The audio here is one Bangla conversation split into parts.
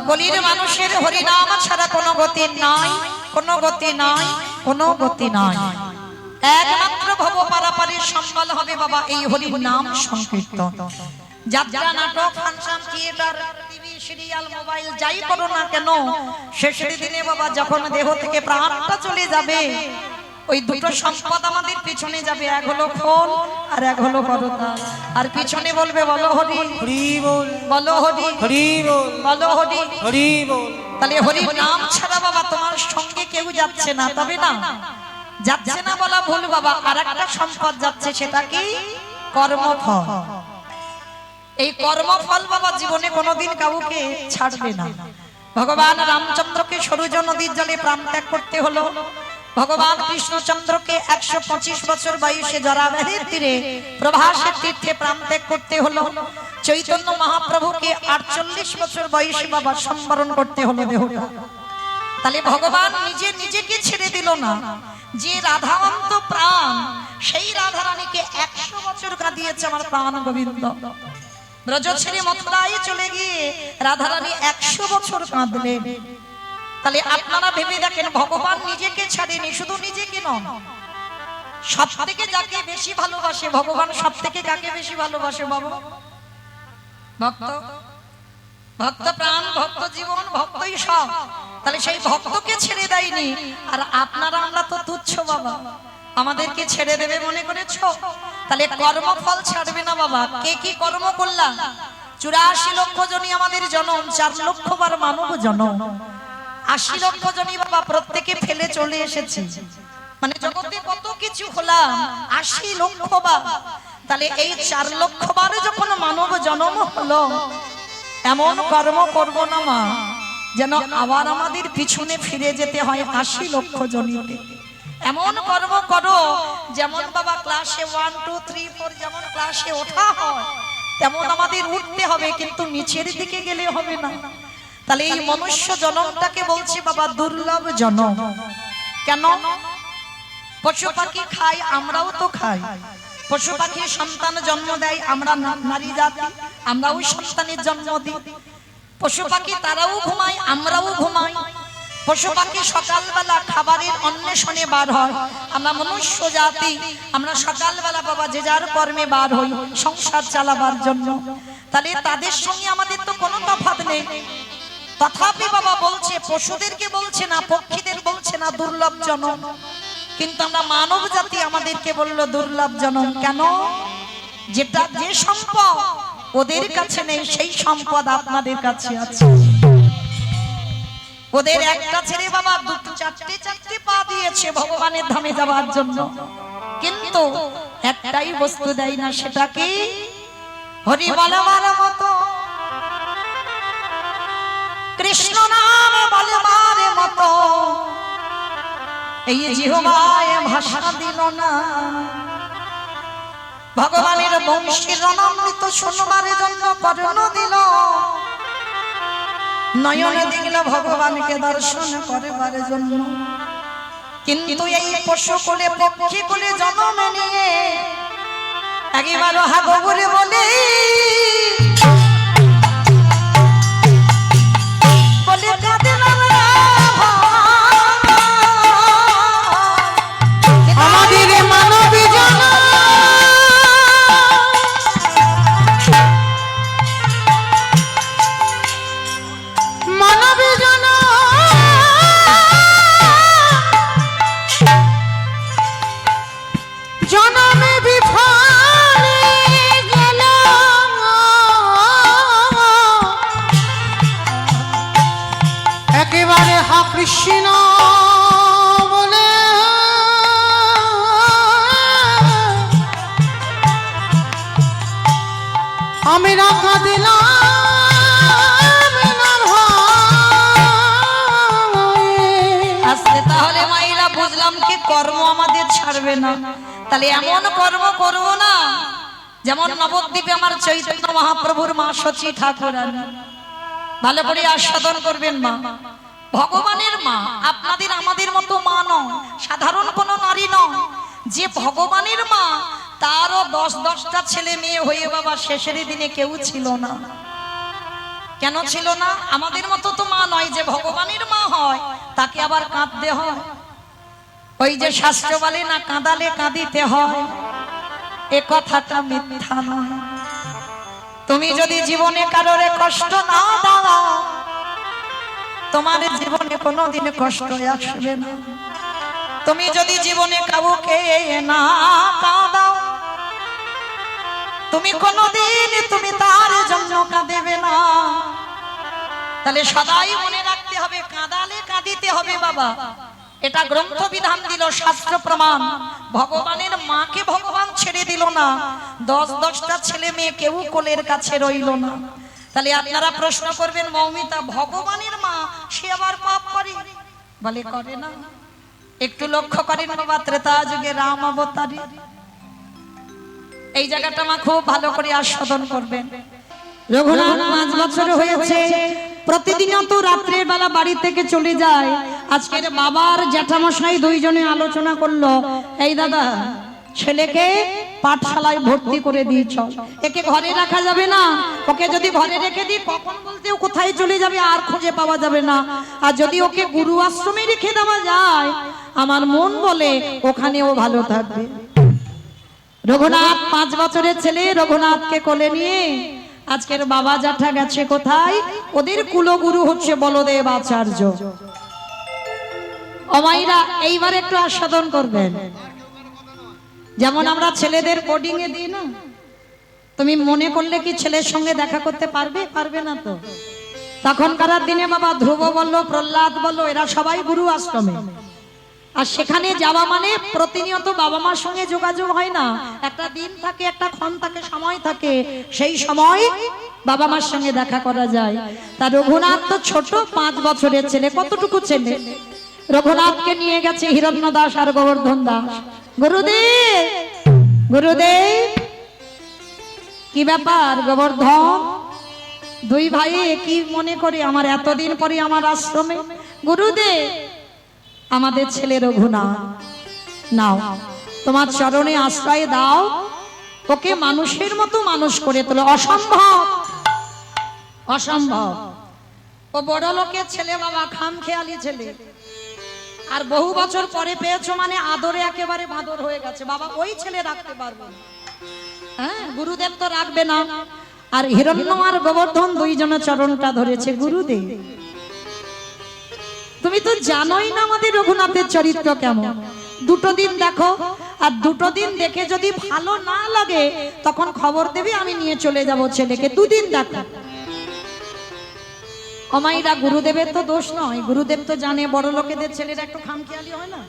কলির মানুষের হরিনাম ছাড়া কোনো গতি নাই, কোনো গতি নাই, কোনো গতি নাই। একমাত্র ভব পারাপারের সম্বল হবে বাবা এই হরির নাম সংকীর্তন। যাত্রা, নাটক, function, theatre, TV, serial, mobile যাই করো না কেন, শেষের দিনে বাবা যখন দেহ থেকে প্রাণটা চলে যাবে, ওই দুটো সম্পদ আমাদের পিছনে যাবে, এক হলো খোল আর এক হলো করতাল। আর পিছনে বলবে বলো হরি হরি বল, বলো হরি হরি বল, বলো হরি হরি বল। তাহলে হরির নাম ছাড়া বাবা তোমার সঙ্গে কেউ যাচ্ছে না। তবে না, যাচ্ছে না বলা ভুল বাবা, আর একটা সম্পদ যাচ্ছে, সেটা কি? কর্মফল। এই কর্মফল বাবা জীবনে কোনোদিন কাউকে ছাড়বে না। ভগবান রামচন্দ্রকে সরুজ নদীর জলে প্রাণ ত্যাগ করতে হলো, ভগবান কৃষ্ণচন্দ্রকে 125 বছর বয়সে জরাবাহির তীরে প্রভাসের তীর্থে প্রাণ ত্যাগ করতে হলো, চৈতন্য মহাপ্রভুকে 48 বছর বয়সে বাবা সম্বরণ করতে হলো দেহটা। তাহলে ভগবান নিজেকে ছেড়ে দিল না, যে রাধাবন্ত প্রাণ, সেই রাধা রানীকে 100 বছর কাঁদিয়েছে আমার প্রাণ গোবিন্দ। ব্রজ ছেড়ে মথুরায় চলে গিয়ে রাধা রানী 100 বছর কাঁদলেন। তাহলে আপনারা ভেবে দেখেন, ভগবান নিজেকে ছাড়েনি, শুধু নিজেকে নন, সব থেকে যাকে বেশি ভালোবাসে ভগবান, সব থেকে কাকে বেশি ভালোবাসে বাবা? ভক্ত। ভক্ত প্রাণ, ভক্ত জীবন, ভক্তই সব। তাহলে সেই ভক্তকে ছেড়ে দেয়নি। আর আপনারা আমরা তো তুচ্ছ বাবা, আমাদেরকে ছেড়ে দেবে মনে করেছো? তাহলে কর্মফল ছাড়বে না বাবা। কে কি কর্ম করলাম? 84 লক্ষ জনই আমাদের জনম, 4 লক্ষ বার মানব জনম, 80 লক্ষ জনই বাবা প্রত্যেকে ফেলে চলে এসেছে। মানে জগতে কত কিছু হলাম, 80 লক্ষ বার। তাহলে এই 4 লক্ষ বার যখন মানব জন্ম হলো, এমন কর্ম করব না মা যেন আবার আমাদের পিছনে ফিরে যেতে হয় 80 লক্ষ জনকে। এমন কর্ম করো যেমন বাবা ক্লাসে 1 2 3 4 যেমন ক্লাসে ওঠা হয়, তেমন আমাদের উঠতে হবে, কিন্তু নিচের দিকে গেলে হবে না। তাহলে এই মনুষ্য জন্মটাকে বলছি বাবা দুর্লভ জন্ম। কেন? পশু পাখি খাই, আমরাও তো খাই। পশু পাখি সন্তান জন্ম দেয়, আমরা নারী জাতি, আমরাও সন্তানের জন্ম দিই। পশু পাখি তারাও ঘুমায়, আমরাও ঘুমাই। পশু পাখি সকালবেলা খাবারের অন্বেষণে বার হয়, আমরা মনুষ্য জাতি, আমরা সকালবেলা বাবা যে যার কর্মে বার হই সংসার চালাবার জন্য। তাহলে তাদের সঙ্গে আমাদের তো কোনো তফাৎ নেই। তথাপি বাবা বলছে, পশুদেরকে বলছে না, পক্ষীদের বলছে না দুর্লভ জনম, কিন্তু আমরা মানব জাতি আমাদেরকে বললো দুর্লভ জনম। কেন? যেটা যে সম্পদ ওদের কাছে নেই, সেই সম্পদ আপনাদের কাছে আছে। ওদের একটা ছেড়ে বাবা দুটো চারটে পা দিয়েছে ভগবানের ধামে যাওয়ার জন্য, কিন্তু একটাই বস্তু দেয় না, সেটা কি? হরি বলবার মতো, কৃষ্ণ নাম বলবার মতো এই জিহ্বায় ভাষা দিল না। ভগবানের বংশীর রণামৃত শুনবার জন্য কর্ণ দিল, নয়নে দেখল ভগবানকে দর্শন করবার জন্য। কিন্তু এই পশু কোলে পক্ষী কোলে জন্ম নিয়ে একবার হাগো বলে বলে কৃষ্ণ বলে আমি রাখা দিলাম। আজকে তাহলে মাইরা বুঝলাম কি কর্ম আমাদের ছাড়বে না। তাহলে এমন কর্ম করব না যেমন নবদ্বীপে আমার চৈতন্য মহাপ্রভুর মা সচী ঠাকুরানী, ভালো করে আস্বাদন করবেন মা। ভগবানের মা, আপনাদের আমাদের মতো মা নয়, সাধারণ কোনো নারী নয়। যে ভগবানের মা, তারও 10-10টা ছেলে মেয়ে হয়ে বাবা শেষের দিনে কেউ ছিল না। কেন ছিল না? আমাদের মতো তো আবার কাঁদতে হয়? ওই যে শাস্ত্র বলে না, কাঁদালে কাঁদিতে হয়, এ কথাটা মিথ্যা নয়। তুমি যদি জীবনে কারোরে কষ্ট না দাও, তোমার জীবনে কোনোদিন কষ্ট আসবে না। তুমি যদি জীবনে কাউকে না কাঁদাও, তুমি কোনোদিন তুমি তার জন্য কাঁদেবে না। তাহলে সদাই মনে রাখতে হবে, কাঁদালে কাঁদিতে হবে বাবা। এটা গ্রন্থ বিধান দিল, শাস্ত্র প্রমাণ। ভগবানের মাকে ভগবান ছেড়ে দিল না, 10-10টা ছেলে মেয়ে কেউ কোলের কাছে রইল না। তাহলে আপনারা প্রশ্ন করবেন, মৌমিতা ভগবানের মা, সে আবার পাপ করে? বলে করে না। একটু লক্ষ্য করেন বাবা, ত্রেতা যুগে রাম অবতারী, এই জায়গাটা মা খুব ভালো করে আস্বাদন করবেন। রঘুনাথ 5 বছর হয়েছে, প্রতিদিন তো রাত্রের বেলা বাড়ি থেকে চলে যায়। আজকের বাবার জ্যাঠামশাই দুইজনে আলোচনা করলো, এই দাদা ছেলেকে পাঠশালায় ভর্তি করে দিয়েছ, একে ঘরে রাখা যাবে না। ওকে যদি ঘরে রেখে দিই, কখন বলতে ও কোথায় চলে যাবে আর খুঁজে পাওয়া যাবে না। আর যদি ওকে গুরু আশ্রমে রেখে দেওয়া যায়, আমার মন বলে ওখানেও ভালো থাকবে। রঘুনাথ 5 বছরের ছেলে, রঘুনাথকে কোলে নিয়ে আজকের বাবা জ্যাঠা গেছে কোথায়? ওদের কুলগুরু হচ্ছে বলদেব আচার্য। অমাইরা এইবার একটু আস্বাদন করবেন। যেমন আমরা ছেলেদের বোর্ডিং এ দিই না, তুমি মনে করলে কি ছেলের সঙ্গে দেখা করতে পারবে? পারবে না তো। তখনকার দিনে বাবা ধ্রুব বললো, প্রহ্লাদ বললো, এরা সবাই গুরু আশ্রমে। আর সেখানে যাওয়া মানে প্রতিনিয়ত বাবা মার সঙ্গে যোগাযোগ হয় না। একটা দিন থাকে, একটা ক্ষণ থাকে, সময় থাকে, সেই সময় বাবা মার সঙ্গে দেখা করা যায়। তা রঘুনাথ তো ছোট, 5 বছরের ছেলে। কতটুকু ছেলে? রঘুনাথকে নিয়ে গেছে হিরণ্য দাস আর গোবর্ধন দাস। গুরুদেব, গুরুদেব, কি ব্যাপার গোবর্ধন? দুই ভাই কি মনে করে আমার এতদিন পরে আমার আশ্রমে? গুরুদেব, আমাদের ছেলে রঘুনাথ, নাও তোমার চরণে আশ্রয় দাও, ওকে মানুষের মতো মানুষ করে তোলো। অসম্ভব, অসম্ভব। ও বড় লোকের ছেলে বাবা, খামখেয়ালি ছেলে। আর বহু বছর পরে পেয়েছো মানে আদরে একেবারে বাদর হয়ে গেছে বাবা। ওই ছেলে রাখতে পারবো না। হ্যাঁ, গুরুদেব তো রাখবে না। আর হিরণ্য আর গোবর্ধন দুইজনের চরণটা ধরেছে। গুরুদেব, তুমি তো জানোই না আমাদের রঘুনাথের চরিত্র কেমন। 2 দিন দেখো, আর 2 দিন দেখে যদি ভালো না লাগে তখন খবর দেবে, আমি নিয়ে চলে যাব ছেলেকে। 2 দিন দেখো। অমাইরা গুরুদেবের তো দোষ নয়, গুরুদেব তো জানে বড় লোকেদের ছেলেরা একটু খামখেয়ালি হয় না,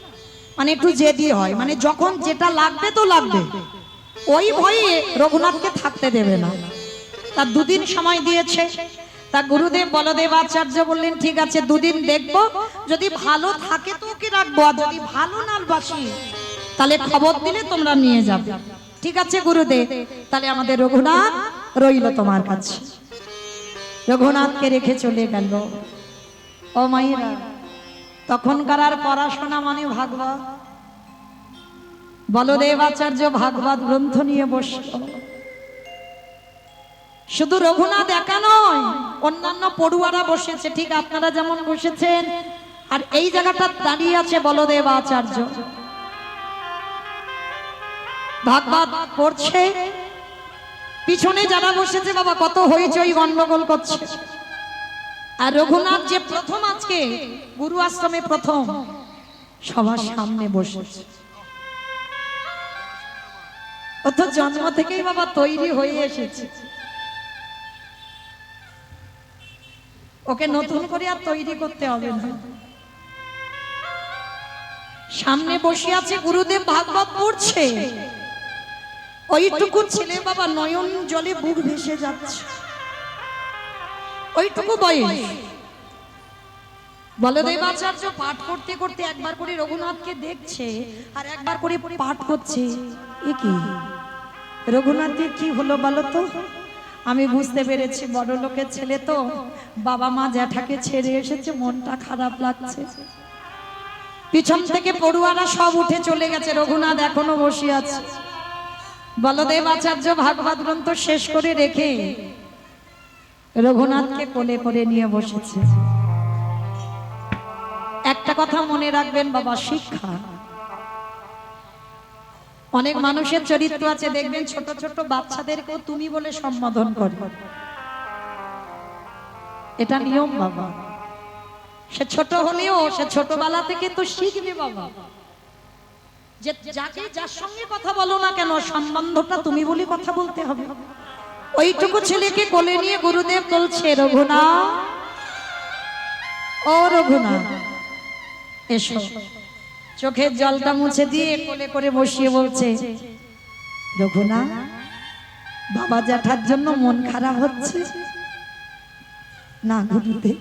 মানে একটু জেদি হয়, মানে যখন যেটা লাগবে তো লাগবে। ওই ভয়ে রঘুনাথকে থাকতে দেবে না। তার 2 দিন সময় দিয়েছে। তা গুরুদেব বলদেব আচার্য বললেন, ঠিক আছে 2 দিন দেখবো, যদি ভালো থাকে তো ওকে রাখবো, আর যদি ভালো না বাসি তাহলে খবর দিলে তোমরা নিয়ে যাবে। ঠিক আছে গুরুদেব, তাহলে আমাদের রঘুনাথ রইল তোমার কাছে। রঘুনাথকে রেখে চলে গেল। ও মায়েরা, তখনকার আর পড়াশোনা মানে ভাগবত। বলদেব আচার্য ভাগবত গ্রন্থ নিয়ে বসল। শুধু রঘুনাথ একা নয়, অন্যান্য পড়ুয়ারা বসেছে, ঠিক আপনারা যেমন বসেছেন। আর এই জায়গাটা দাঁড়িয়ে আছে বলদেব আচার্য, ভাগবত পড়ছে। পিছনে যারা বসেছে বাবা কত হইচই গন্ডগোল করছে। আর রঘুনাথ যে প্রথম আজকে গুরু আশ্রমে প্রথম সবার সামনে বসেছে। ও তো জন্ম থেকেই বাবা তৈরি হয়ে এসেছে, ওকে নতুন করে আর তৈরি করতে হবে না। সামনে বসে আছে গুরুদেব, ভাগবত পড়ছে। ওইটুকু ছেলে বাবা নয়ন জলে বুক ভেসে যাচ্ছে, ওইটুকু বয়স। বলদেব আচার্য পাঠ করতে করতে একবার করে রঘুনাথকে দেখছে আর একবার করে পাঠ করছে। এ কি রঘুনাথের কি হলো বলো তো? আমি বুঝতে পেরেছি, বড় লোকের ছেলে তো, বাবা মা জ্যাঠাকে ছেড়ে এসেছে, মনটা খারাপ লাগছে। পিছন থেকে পড়ুয়ারা সব উঠে চলে গেছে, রঘুনাথ এখনো বসে আছে। বলদেব আচার্য ভাগবত গ্রন্থ শেষ করে রেখে রঘুনাথকে কোলে করে নিয়ে বসেছে। একটা কথা মনে রাখবেন বাবা, শিক্ষা। অনেক মানুষের চরিত্র আছে দেখবেন, ছোট ছোট বাচ্চাদেরকেও তুমি বলে সম্বোধন করে, এটা নিয়ম বাবা। সে ছোট হলেও সে ছোটবেলা থেকে তো শিখবে বাবা, যে যাকে যার সঙ্গে কথা বলো না কেন সম্বন্ধটা তুমি বলে কথা বলতে হবে। ওইটুকু ছেলেকে কোলে নিয়ে গুরুদেব বলছে, রঘুনাথ, ও রঘুনাথ এসো। চোখের জলটা মুছে দিয়ে কোলে করে বসিয়ে বলছে, রঘুনাথ, বাবা জ্যাঠার জন্য মন খারাপ হচ্ছে না গুরুদেব?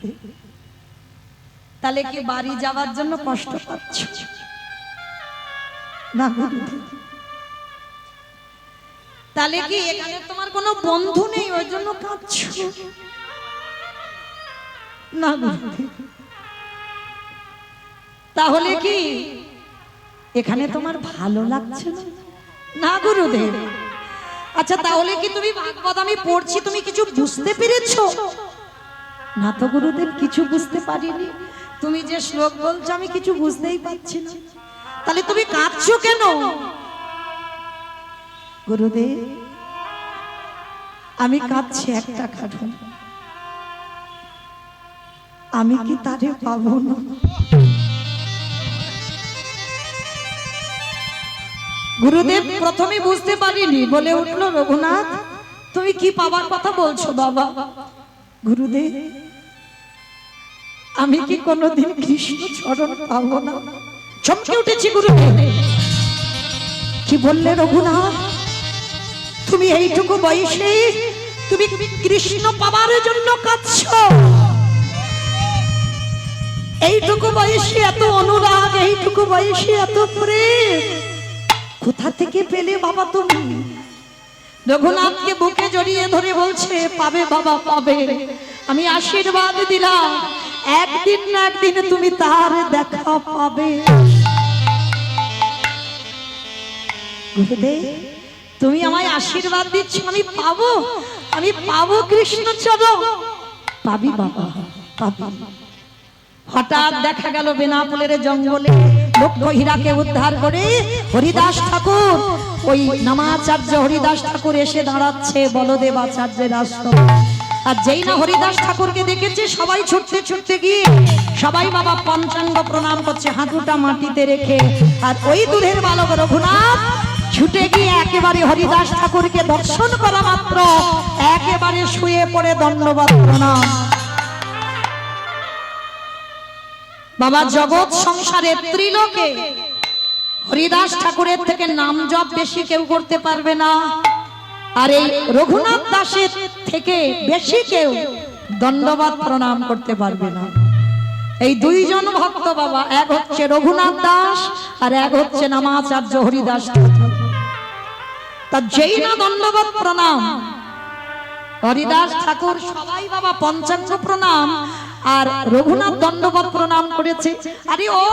তাহলে কি বাড়ি যাওয়ার জন্য কষ্ট পাচ্ছ না গুরুদেব? তাহলে কি এখানে তোমার কোনো বন্ধু নেই ওই জন্য কাঁদছো না গুরুদেব? তাহলে কি এখানে তোমার ভালো লাগছে না গুরুদেব? আচ্ছা তাহলে কি তুমি ভাগবত আমি পড়ছি তুমি কিছু বুঝতে পেরেছো না? তো গুরুদেব কিছু বুঝতে পারিনি। তুমি যে শ্লোক বলছো আমি কিছু বুঝতেই পারছি না, তাহলে তুমি কাঁদছো কেন? গুরুদেব আমি কাঁদছি একটা কারণ, আমি কি তারে পাবো না? গুরুদেব প্রথমে বুঝতে পারিনি, বলে উঠলো, রঘুনাথ তুমি কি পাবার কথা বলছো বাবা? গুরুদেব আমি কি কোনোদিন কৃষ্ণ চরণ পাবো না? চমকে উঠেছি গুরুদেব। কি বললে রঘুনাথ? তুমি এইটুকু বয়সে তুমি কৃষ্ণ পাবার জন্য কাঁদছো? এইটুকু বয়সে এত অনুরাগ, এইটুকু বয়সে এত প্রেম কোথা থেকে পেলে বাবা তুমি? রঘুনাথকে বুকে জড়িয়ে ধরে বলছে, পাবে বাবা পাবে, আমি আশীর্বাদ দিলাম, একদিন না একদিন তুমি তার দেখা পাবে। গুরুদেব তুমি আমায় আশীর্বাদ দিচ্ছ, আমি পাবো, আমি পাবো কৃষ্ণ চরণ? পাবি বাবা পাবি। হঠাৎ দেখা গেল বেনাপোলের জঙ্গলে লক্ষ্য হীরাকে উদ্ধার করে হরিদাস ঠাকুর, ওই নামাচার্য হরিদাস ঠাকুর এসে দাঁড়াচ্ছে বলদেব আচার্যের আশ্রম। আর যেই না হরিদাস ঠাকুরকে দেখেছে সবাই ছুটতে ছুটতে গিয়ে সবাই বাবা পঞ্চাঙ্গ প্রণাম করছে হাঁটুটা মাটিতে রেখে। আর ওই দূরের বালক রঘুনাথ ছুটে গিয়ে একেবারে হরিদাস ঠাকুরকে দর্শন করা মাত্র একেবারে শুয়ে পড়ে দণ্ডবত প্রণাম। বাবা জগৎ সংসারে ত্রিলোকে হরিদাস ঠাকুরের থেকে নাম জপ বেশি কেউ করতে পারবে না, আর এই রঘুনাথ দাসের থেকে বেশি কেউ দণ্ডবত প্রণাম করতে পারবে না। এই দুইজন ভক্ত বাবা, এক হচ্ছে রঘুনাথ দাস আর এক হচ্ছে নামাচার্য হরিদাস ঠাকুর। তা যেই না দণ্ডবত প্রণাম, হরিদাস ঠাকুর সবাই বাবা পঞ্চাঙ্গ প্রণাম আর রঘুনাথ দণ্ডবত প্রণাম করেছে। আরে ও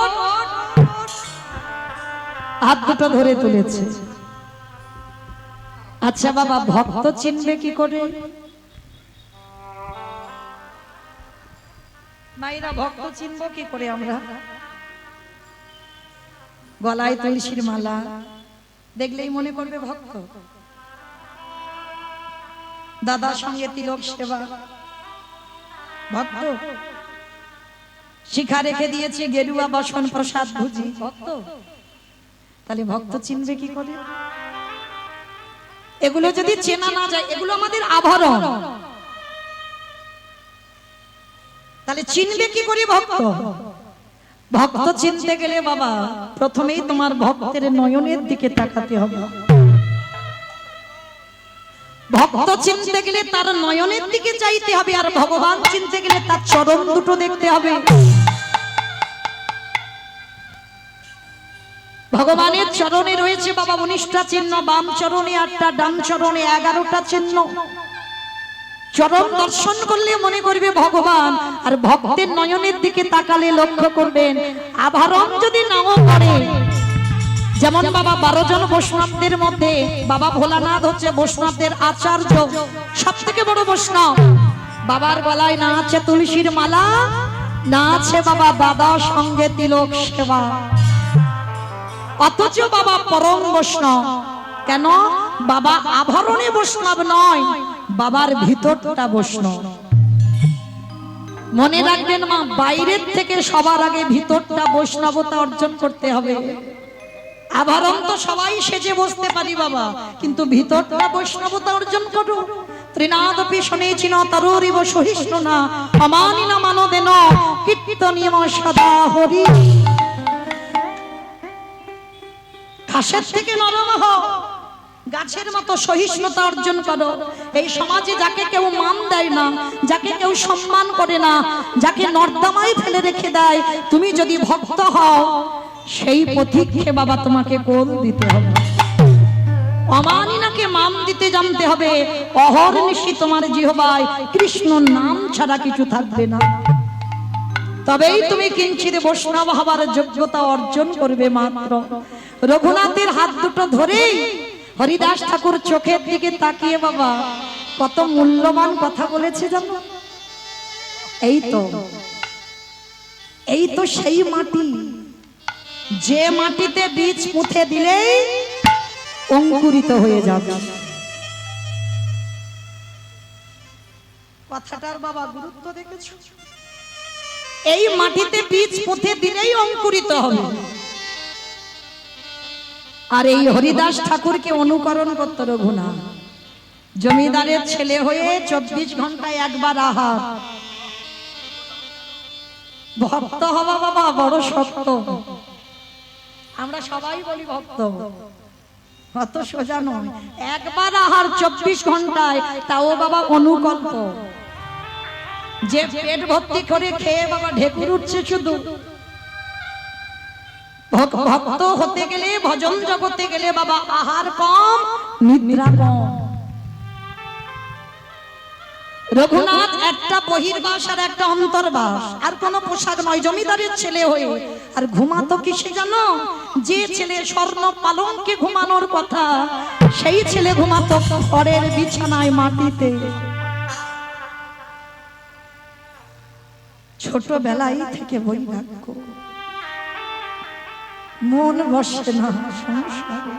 হাত দুটো ধরে তুলেছে। আচ্ছা বাবা ভক্ত চিনবে কি করে? মায়েরা ভক্ত চিনবো কি করে আমরা? গলায় তুলসীর মালা দেখলেই মনে করবে ভক্ত। দাদার সঙ্গে তিলক সেবা ভক্ত। শিখা রেখে দিয়েছে গেরুয়া বসন প্রসাদ ভুজি ভক্ত। তাহলে ভক্ত চিনবে কি করে? এগুলো যদি চেনা না যায়, এগুলো আমাদের আভরণ, তাহলে চিনবে কি করে ভক্ত? ভক্ত চিনতে গেলে বাবা প্রথমেই তোমার ভক্তের নয়নের দিকে তাকাতে হবে। ভক্ত চিনতে গেলে তার নয়নের দিকে চাইতে হবে, আর ভগবান চিনতে গেলে তার চরণ দুটো দেখতে হবে। ভগবানের চরণে রয়েছে বাবা 19টা চিহ্ন, বাম চরণে 8টা, ডান চরণে 11টা চিহ্ন। চরণ দর্শন করলে মনে করবে ভগবান, আর ভক্তের নয়নের দিকে তাকালে লক্ষ্য করবেন আভরণ যদি নাও করে। যেমন বাবা 12 জন বৈষ্ণবদের মধ্যে বাবা ভোলানাথ হচ্ছে বৈষ্ণবদের আচার্য, সব থেকে বড় বৈষ্ণব। বাবার গলায় না আছে তুলসীর মালা, না আছে বাবা দাদা সঙ্গে তিলক সেবা, অথচ বাবা পরম বৈষ্ণব। কেন? বাবা আভরণে বৈষ্ণব নয়, বাবার ভিতরটা বৈষ্ণব। মনে রাখবেন মা, বাইরের থেকে সবার আগে ভিতরটা বৈষ্ণবতা অর্জন করতে হবে। আভরণ তো সবাই সেজে বসতে পারি বাবা, কিন্তু ভিতরটা বৈষ্ণবতা অর্জন করো। ত্রিনাদপি শুনেছি না তরুরিব সহিষ্ণু না অমানি না মানদেন কীর্তনিয়ম সদা হরি। ঘাসের থেকে নরম হও, গাছের মতো সহিষ্ণুতা অর্জন করো। এই সমাজে যাকে কেউ মান দেয় না, যাকে কেউ সম্মান করে না, যাকে নর্দমায় ফেলে রেখে দেয়, তুমি যদি ভক্ত হও সেই পথিককে বাবা তোমাকে কোল দিতে হবে। অমানিনাকে মান দিতে জানতে হবে। অহর্নিশি তোমার জিহ্বায় কৃষ্ণ নাম ছাড়া কিছু থাকবে না, তবেই তুমি কিঞ্চিত বৈষ্ণব হবার যোগ্যতা অর্জন করবে। মাত্র রঘুনাথের হাত দুটো ধরেই হরিদাস ঠাকুর চোখের দিকে তাকিয়ে বাবা কত মূল্যবান কথা বলেছে জানো? এই তো সেই মাটি, যে মাটিতে বীজ পুঁতে দিলেই অঙ্কুরিত হয়ে যাবে। কথাটার বাবা গুরুত্ব দেখেছো? এই মাটিতে বীজ পুঁতে দিলেই অঙ্কুরিত হবে। আর এই হরিদাস ঠাকুরকে অনুকরণ করত রঘুনাথ। জমিদারের ছেলে হয়ে 24 ঘন্টায় একবার আহার। ভক্ত হওয়া বাবা বড় শক্ত। আমরা সবাই বলি ভক্ত, অত সোজা নয়। একবার আহার 24 ঘন্টায়, তাও বাবা অনুকল্প। যে পেট ভর্তি করে খেয়ে বাবা ঢেকুর উঠছে শুধু। ভক্ত হতে গেলে, ভজন জগতে গেলে বাবা আহার কম, নিদ্রা কম। রঘুনাথ একটা বহির্বাস আর একটা অন্তর্বাস, আর কোনো পোশাক নয়। জমিদারের ছেলে হয়ে আর ঘুমাতো কিসে জানো? যে ছেলে স্বর্ণ পালঙ্কে ঘুমানোর কথা, সেই ছেলে ঘুমাতো খড়ের বিছানায় মাটিতে। ছোটবেলায় থেকে বৈরাগ্য, মন বসে না সংসারে।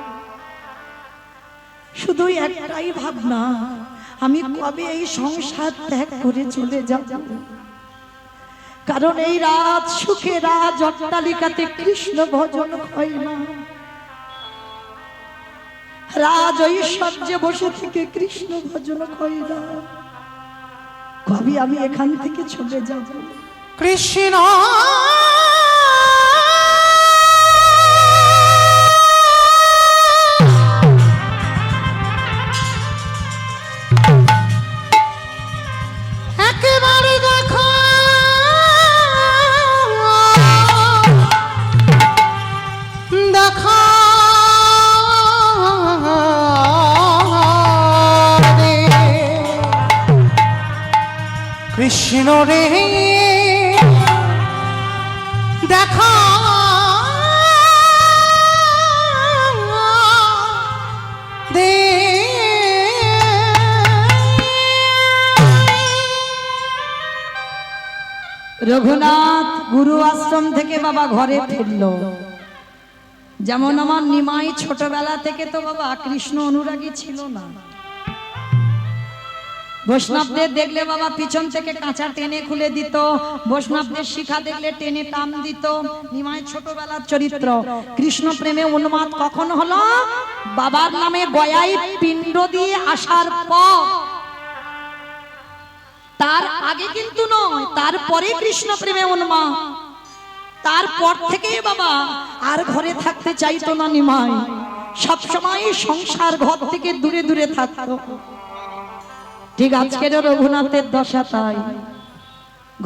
শুধু একটাই ভাবনা, আমি কবে এই সংসার ত্যাগ করে চলে যাব। কারণ এই রাত সুখে রাজ অট্টালিকাতে কৃষ্ণ ভজন হয় না। রাজ ঐশ্বর্যে বসে থেকে কৃষ্ণ ভজন হয় না। কবে আমি এখান থেকে চলে যাব। কৃষ্ণ একেবারে দেখো, দেখা কৃষ্ণ রে দেখা দে। রঘুনাথ গুরু আশ্রম থেকে বাবা ঘরে ফিরলো। যেমন আমার নিমাই ছোটবেলা থেকে তো বাবা কৃষ্ণ অনুরাগী ছিল না। বৈষ্ণবদের দেখলে বাবা পিছন থেকে কাঁচা টেনে খুলে দিত, বৈষ্ণবদের শিখা দেখলে টেনে টান দিত। নিমাই ছোটবেলার চরিত্র। কৃষ্ণ প্রেমে উন্মাদ কখন হলো? বাবার নামে গয়ায় পিণ্ড দিয়ে আসার পর। তার আগে কিন্তু নয়, তারপরে কৃষ্ণ প্রেমে উন্মাদ। তারপর থেকে বাবা আর ঘরে থাকতে চাইতো না নিমাই। সবসময় সংসার ঘর থেকে দূরে দূরে থাকতো। ঠিক আজকের রঘুনাথের দশা তাই।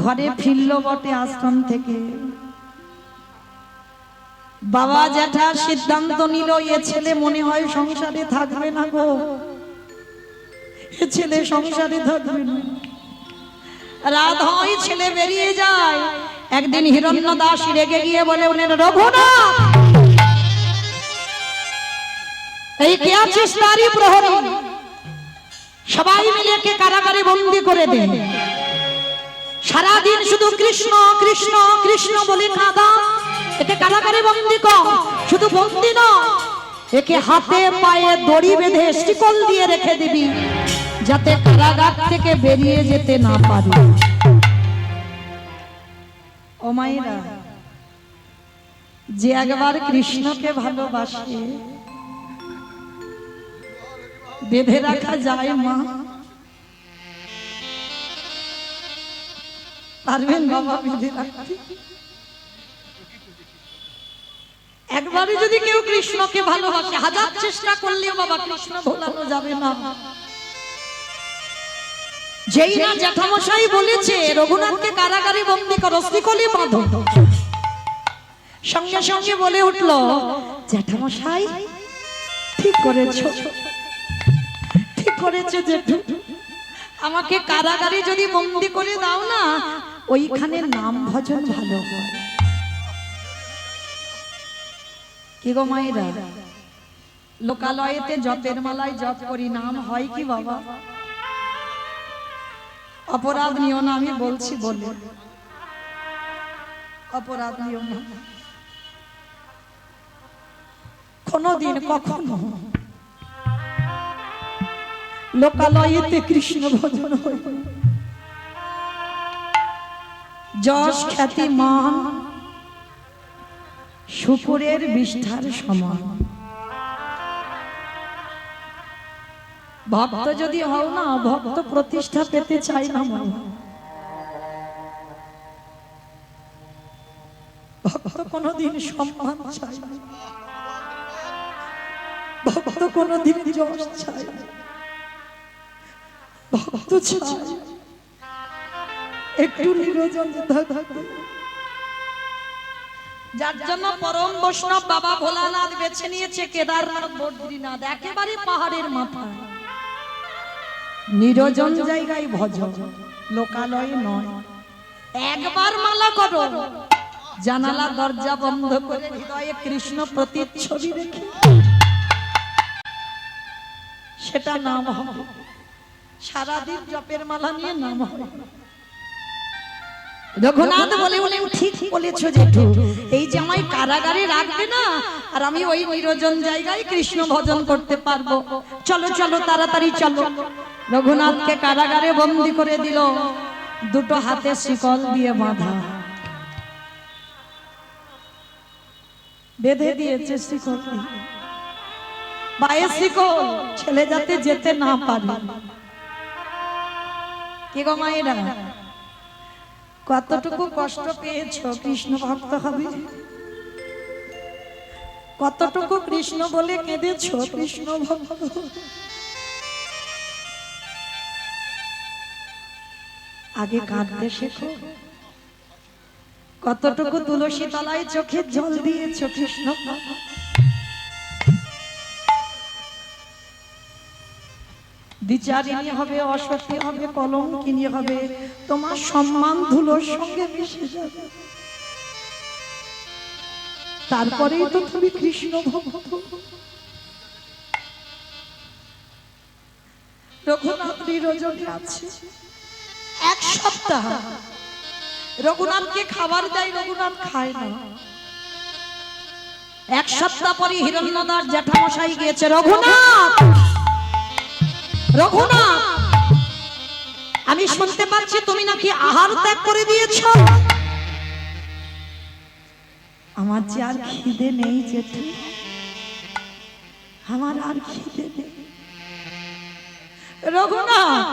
ঘরে ফিরল বটে আশ্রম থেকে। বাবা জ্যাঠা সিদ্ধান্ত নিল, এ ছেলে মনে হয় সংসারে থাকবে না গো, এ ছেলে সংসারে থাকবে না। রাত হয়, ছেলে বেরিয়ে যায়। একদিন হিরণ্যদাস রেগে গিয়ে বলে উঠলেন, রঘুনাথ এই কে আছিস তারই প্রহরী, সবাই মিলে কে কারাগারে বন্দি করে দেন। সারাদিন শুধু কৃষ্ণ কৃষ্ণ কৃষ্ণ বলে কাঁদা, একে কারাগারে বন্দি কর। শুধু বন্দি নয়, একে হাতে পায়ে দড়ি বেঁধে শিকল দিয়ে রেখে দিবি, যাতে কারাগার থেকে বেরিয়ে যেতে না পারে। ও মায়েরা, যে একবার কৃষ্ণকে ভালোবাসে বেঁধে রাখা যায় মা? পারবেন বাবা বেঁধে রাখতে? একবারে যদি কেউ কৃষ্ণকে ভালোবাসে, হাজার চেষ্টা করলেও বাবা কৃষ্ণ ভোলানো যাবে না। যেই না জ্যাঠামশাই বলেছে রঘুনাথকে কারাগারে বন্দি করো, শিকলে বাঁধো, সঙ্গে সঙ্গে বলে উঠলো, জ্যাঠামশাই ঠিক করেছো, ঠিক করেছো জেঠু, আমাকে কারাগারে যদি বন্দি করে দাও না, ওইখানে নাম ভজন ভালো হয়। কি গো মায়েরা, লোকালয়েতে জপের মালায় জপ করি, নাম হয় কি বাবা? অপরাধ নিও না, আমি বলছি বলে, অপরাধ নিও না। কোনদিন কখনো লোকালয়েতে কৃষ্ণ ভজন হয়, যশ খ্যাতি মান শুকুরের বিষ্ঠার সমান। ভক্ত যদি হও না, ভক্ত প্রতিষ্ঠা পেতে চাই না বাবা। ভক্ত কোনদিন সম্মান চাই না, ভক্ত কোনদিন যশ চাই না, ভক্ত চাই একটু নিরঞ্জন থাকবে। যার জন্য পরম বৈষ্ণব বাবা ভোলানাথ বেছে নিয়েছে কেদারনাথ বদ্রীনাথ, একেবারে পাহাড়ের মাথায় নিরজন জায়গায় ভজন, লোকালয়ে নয়। একবার মালা করো, জানালা দরজা বন্ধ করে হৃদয়ে কৃষ্ণ প্রতিচ্ছবি রেখে সেটা নাম হবে। সারাদিন জপের মালা নিয়ে নাম হবে। রঘুনাথ বলে বলেন, ঠিক বলেছো জেঠু, এই যে আমায় কারাগারে রাখবে না, আর আমি ওই নিরজন জায়গায় কৃষ্ণ ভজন করতে পারবো। চলো চলো তাড়াতাড়ি চলো। রঘুনাথকে কারাগারে বন্দি করে দিল, দুটো হাতে শিকল দিয়ে বাঁধা, বেঁধে দিয়েছে শিকল দিয়ে, পায়ে শিকল, ছেলে যাতে যেতে না পারে। কি গো মায়েরা, কতটুকু কষ্ট পেয়েছো কৃষ্ণ ভক্ত হবে? কতটুকু কৃষ্ণ বলে কেঁদেছো কৃষ্ণ ভক্ত? আগে কাঁদতে শেখো। কতটুকু তুলসী তলায় চোখের জল দিয়েছো কৃষ্ণ? বিচারিণী হবে, অসতী হবে, কলঙ্কিনী হবে, তোমার সম্মান ধুলোর সঙ্গে মিশে যাবে। তারপরেই তো তুমি কৃষ্ণ ভক্ত। রঘুনাথ নিরজনে আছে এক সপ্তাহ। রঘুনাথকে খাবার দেয়, রঘুনাথ খায় না। এক সপ্তাহ পরে হিরণ্যদাস জ্যাঠামশাই গিয়েছে, রঘুনাথ রঘুনাথ, আমি শুনতে পাচ্ছি তুমি নাকি আহার ত্যাগ করে দিয়েছো। আমার যে আর খিদে নেই জেঠু, আমার আর খিদে নেই। রঘুনাথ,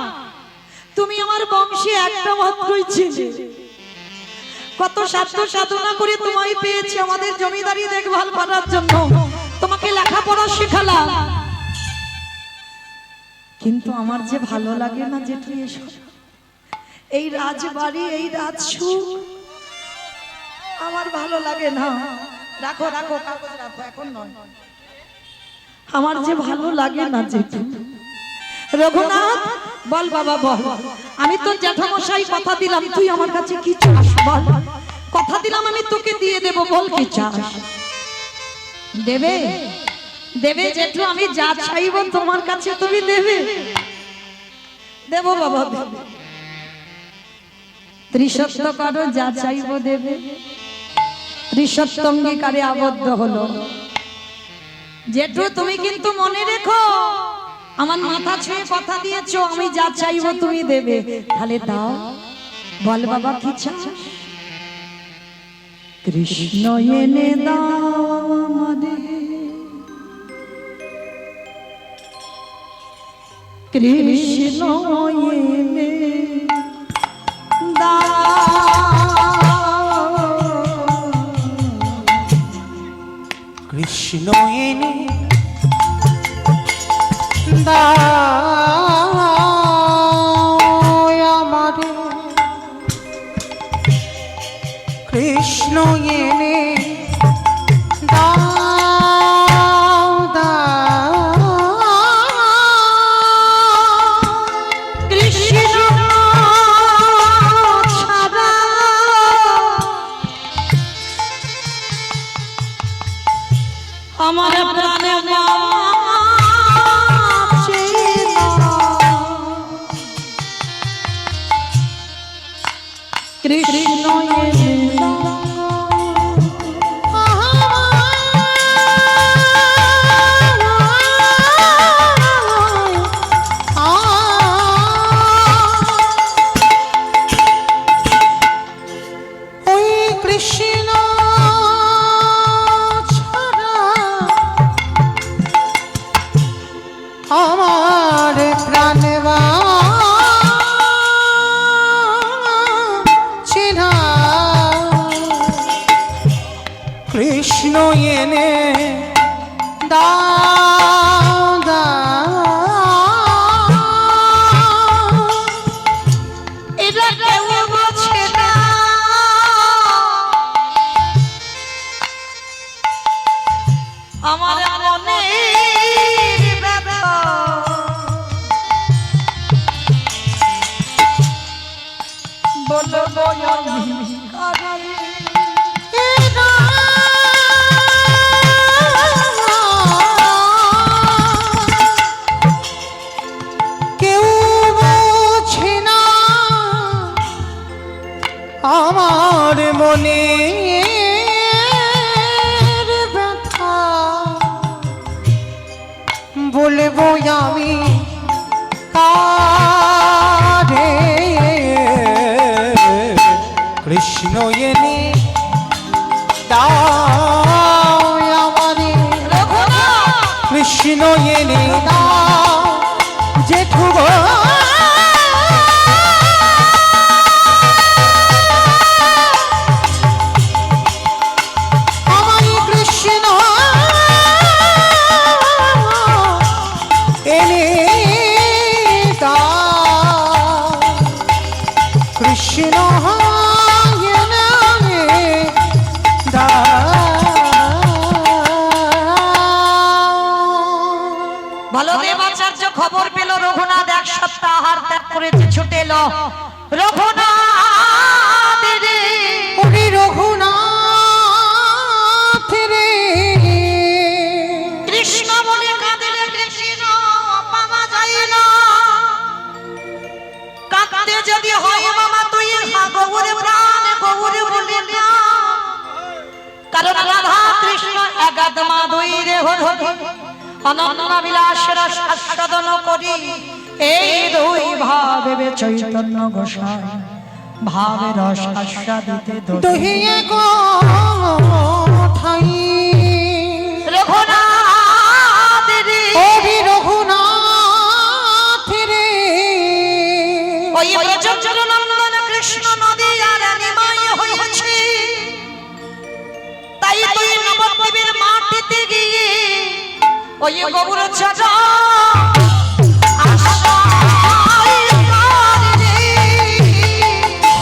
তুমি আমার বংশে একটা মাত্রই ছিলে, কত সাধ্য সাধনা করে তোমায় পেয়েছি আমাদের জমিদারি দেখভাল করার জন্য, তোমাকে লেখাপড়া শেখালাম, কিন্তু আমার যে ভালো লাগে না জেঠু এসব, এই রাজবাড়ি, এই রাজসুখ আমার ভালো লাগে না। রাখো রাখো, কাগজ রাখো, এখন নয়। আমার যে ভালো লাগে না জেঠু। রঘুনাথ বল বাবা বল, আমি তো জ্যাঠামশাই কথা দিলাম, তুই আমার কাছে কি চাস বল। কথা দিলাম আমি তোকে দিয়ে দেব, বল কি চাস। দেবে দেবে জেঠু, আমি যা চাইব তোমার কাছে তুমি দেবে। দেব বাবা দেবে। ত্রিসত্য করো, যা চাইবো দেবে। ত্রিসত্য অঙ্গীকারে আবদ্ধ হলো। জেঠু তুমি কিন্তু মনে রেখো, আমার মাথা ছুঁয়ে কথা দিয়েছো, আমি যা চাইবো তুমি দেবে। তাহলে দাও, বল বাবা কি চাস? কৃষ্ণ এনে দাও আমাদের, কৃষ্ণ এনে কৃষ্ণ এনে দাও আমারে, কৃষ্ণ এনে দাও দাও, কৃষ্ণ ছাড়া আমার প্রাণে বাঁচে না। কৃষ্ণ এনে দাও ওই কৃষ্ণ ছাড়া আমার প্রাণে বাঁচে না। কৃষ্ণ এনে দাও দাও, এটা কেউ বোঝে না। আমার মনের ব্যথা বলবো আমি কারে। কেউ বোঝে না আমার মনের ব্যথা, বলবো আমি কারে। কৃষ্ণ এনে দাও আমারে, কৃষ্ণ এনে দাও জেঠু গো, আমারই কৃষ্ণ এনে দাও, কৃষ্ণ এনে দাও। বলদেব আচার্য খবর পেল রঘুনাথ এক সপ্তাহ আহার ত্যাগ করেছে, ছুটে এলো রঘুনাথ রে। ওরে রঘুনাথ রে, কৃষ্ণ বলে কাঁদিলে কৃষ্ণ পাওয়া যায় না। কাঁদতে যদি হয় মামা তুই গৌরে প্রাণ গৌরে বলে না, কারণ রাধা কৃষ্ণ একাদ মা দুই রে হরি অনন্য বিলাসের আস্বাদন করি। এই দুই ভাবে চৈতন্য গোসাই ভাবে রস আস্বাদিতে দহিয়ে গো ঠাই। রঘুনাথ রে, ওরে রঘুনাথ রে, ওই ব্রজচর নন্দন কৃষ্ণ নদী আর নিমাই হয়েছে। তাই তুই নবদ্বীপের মাটিতে গিয়ে ওই গৌর চাচা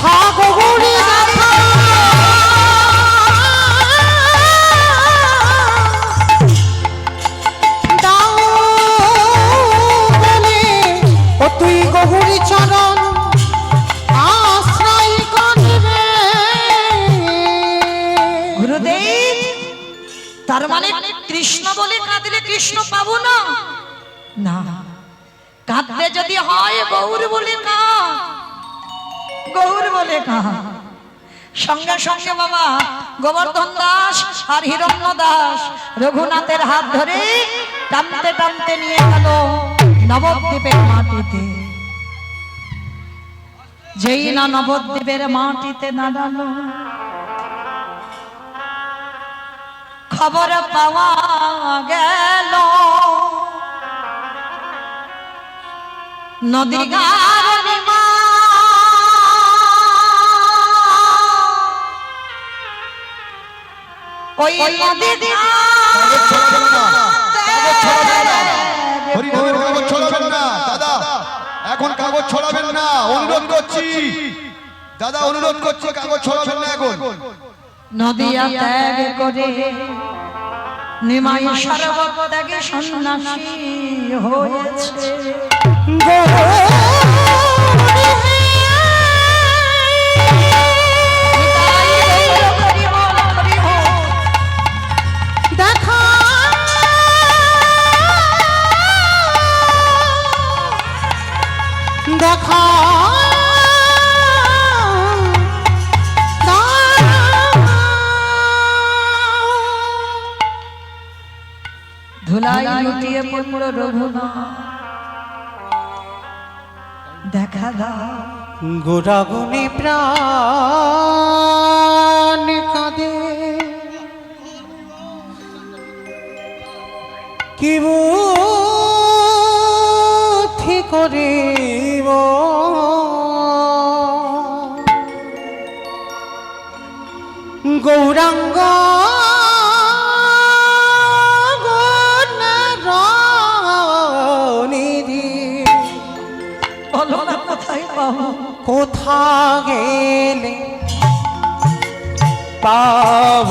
হা গৌরী গাথা, দাও বলে ও তুই গৌরী চরণ আশ্রয় করবে। গুরুদেব, তার মানে কৃষ্ণ বলে কাঁদিলে কৃষ্ণ পাবো না? না, কাঁদতে যদি হয় গৌর বলে না, গৌর বলে কাহা। সঙ্গে সঙ্গে বাবা গোবর্ধন দাস আর হিরণ্য দাস রঘুনাথের হাত ধরে টানতে টানতে নিয়ে গেল নবদ্বীপের মাটিতে। যেই না নবদ্বীপের মাটিতে দাঁড়ালো, খবর পাওয়া গেল নদীর গাড়ি মা ওই নদীর হরিনামের কাগজ ছড়াবেন না দাদা, এখন কাগজ ছড়াবেন না, অনুরোধ করছি দাদা, অনুরোধ করছি কাগজ ছড়াবেন না এখন। নদিয়া ত্যাগ করে নিমাই সর্বত্যাগে সন্ন্যাসী হয়েছে। দেখা দেখা ধুলাই লুটিয়ে পড়ল রঘুনাথ, দেখা দাও গোরাগুনি প্রাণ কাঁদে, কি বুদ্ধি করিব গৌরাঙ্গ বলো না কোথায় পাবো, কোথা গেলে পাব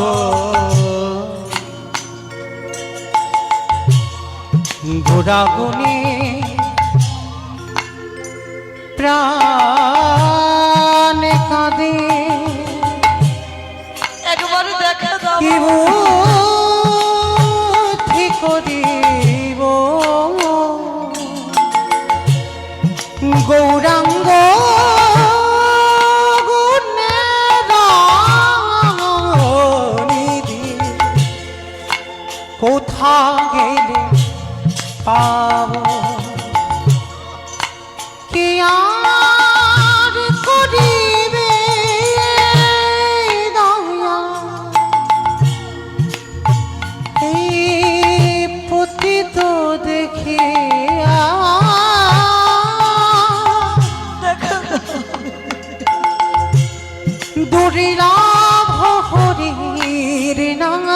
গোরাগুনি প্রাণ কাঁদে, একবার দেখা দাও কি বুদ্ধি করিব গৌরাঙ্গ গুণেরানিধি, কোথা গেলে পাব কি আর করিবে দয়া, এই পতিত দেখিয়া দুর্লভ হরির নাম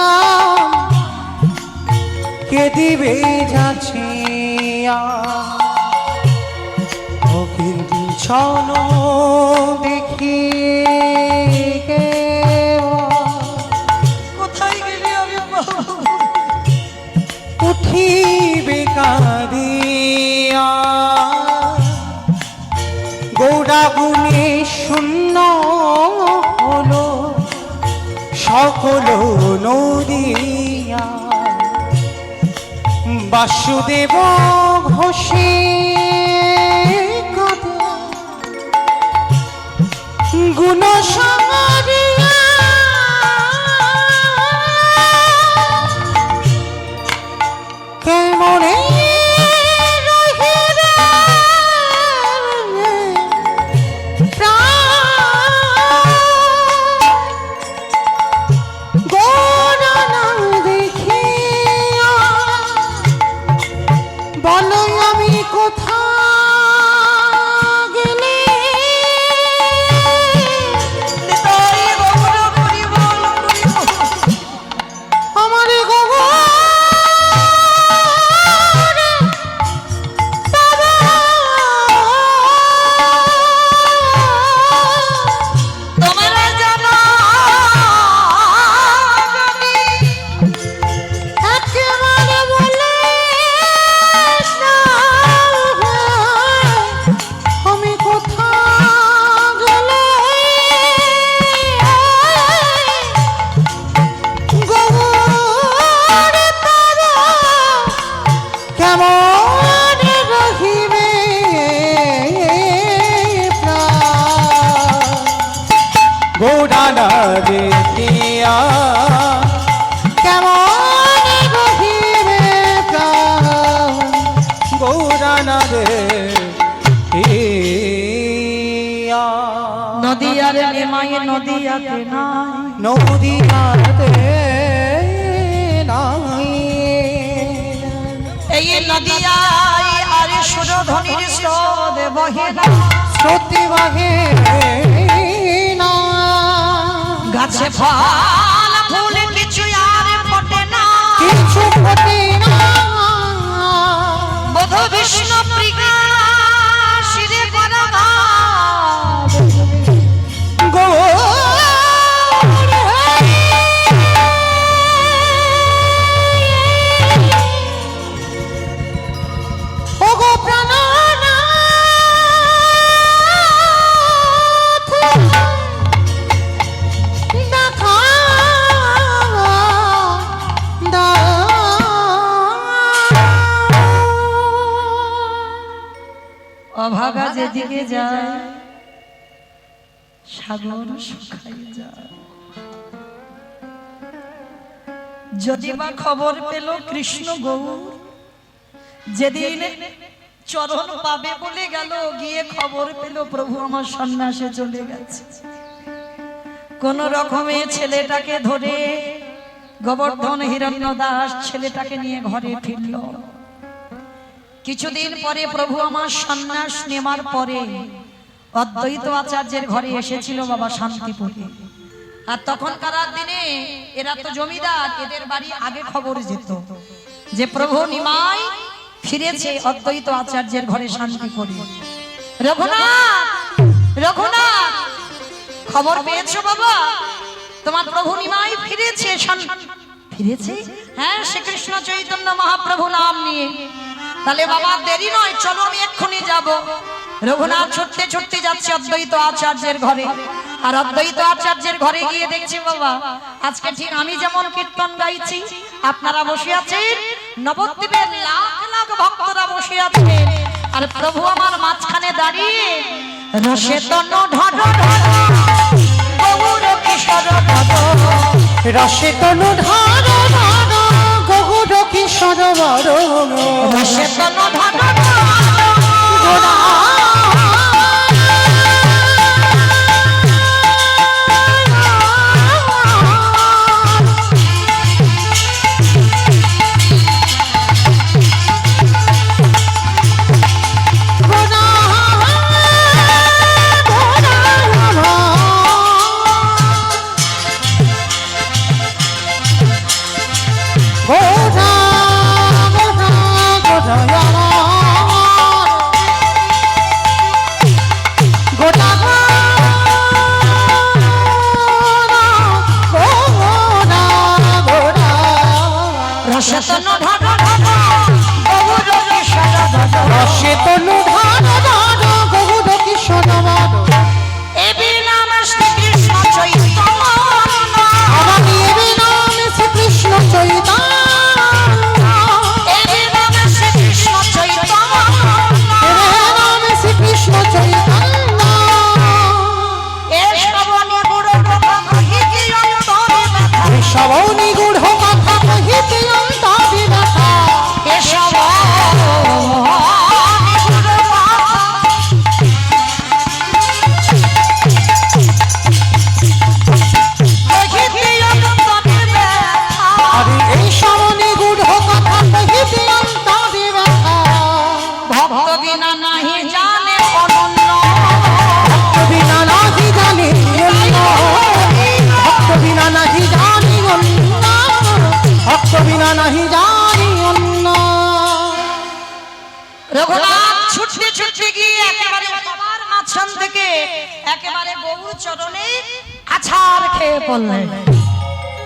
কে দিবে যাচিয়া, ছন দেখি কোথায় গেলি আমি পাবো, উঠিবে কাঁদিয়া গৌরাগুণে শূন্য হলো সকল নদিয়া, বাসুদেব ঘোষে গুণ সামারিয়া, কেমনে রহিবে প্রাণ গোরা না দেখিয়া, বলো আমি কোথা গেলে কেমন গভীরে প্রাণ গৌরানারে নদিয়ার নিমাই নদিয়াতে নাই, নদীয়াতে নাই এই নদিয়ায় আর সুরধ্বনির স্রোত বহে না, সত্যি বাহে না গাছে ফল ফুল কিছু আর ফোটে না, কিছু ফোটে না বধ বিষ্ণু প্রিয়া শিরে করা অভাগা যেদিকে যায় সাগর শুকাই যায়। যদি বা খবর পেল কৃষ্ণ গৌর যেদিন চরণ পাবে বলে গেল, গিয়ে খবর পেল প্রভু আমার সন্ন্যাসে চলে গেছে, কোন রকমে ছেলেটাকে ধরে গোবর্ধন হিরণ্য দাস ছেলেটাকে নিয়ে ঘরে ফিরল। কিছুদিন পরে প্রভু আমার সন্ন্যাস নেওয়ার পরে অদ্বৈত আচার্যের ঘরে এসেছিল বাবা শান্তিপুরে। আর তখনকার দিনে এরা তো জমিদার, এদের বাড়ি আগে খবর যেত যে প্রভু নিমাই ফিরেছে অদ্বৈত আচার্যের ঘরে শান্তিপুরে। রঘুনাথ, রঘুনাথ, খবর পেয়েছো বাবা? তোমার প্রভু নিমাই ফিরেছে। ফিরেছে? হ্যাঁ, শ্রীকৃষ্ণ চৈতন্য মহাপ্রভু নাম নিয়ে। তাহলে বাবা দেরি নয়, চলো আমি এক্ষুনি যাব। রঘুনাথ ছুটতে ছুটতে যাচ্ছে অদ্বৈত আচার্যের ঘরে। আর অদ্বৈত আচার্যের ঘরে গিয়ে দেখছি বাবা আজকে ঠিক আমি যেমন কীর্তন গাইছি আপনারা বসে আছেন, নবদ্বীপের লাখ লাখ ভক্তরা বসে আছেন, আর প্রভু আমার মাঝখানে দাঁড়িয়ে রসে তন ঢঢ ঢঢ গৌর কিশোর ঢঢ, রসে তনু ধার ধার গৌর কিশোর বড়, রসে তন ঢঢ ঢঢ গোরা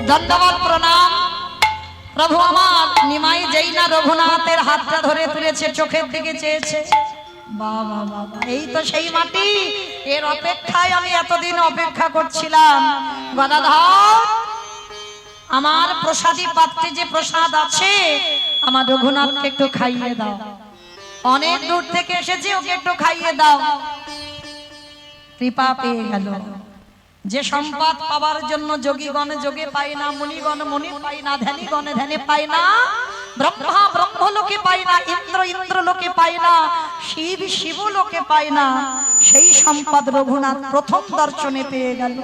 ধন্যবাদ প্রণাম। প্রভু আমার নিমাই যেই না রঘুনাথের হাতটা ধরে তুলেছে, চোখের দিকে চেয়েছে, বাবা বাবা এই তো সেই মাটি, এর অপেক্ষায় আমি এতদিন অপেক্ষা করছিলাম। গদাধর, আমার প্রসাদী পাত্রে যে প্রসাদ আছে আমার রঘুনাথকে একটু খাইয়ে দাও, অনেক দূর থেকে এসেছে, ওকে একটু খাইয়ে দাও। কৃপা পেয়ে গেল। যে সম্পদ পাওয়ার জন্য যোগীগণ যোগে পায় না, মুনিগণ মুনি পায় না, ধ্যানীগণ ধ্যানে পায় না, ব্রহ্মা ব্রহ্মলোকে পায় না, ইন্দ্র ইন্দ্রলোকে পায় না, শিব শিবলোকে পায় না, সেই সম্পদ রঘুনাথ প্রথম দর্শনে পেয়ে গেল।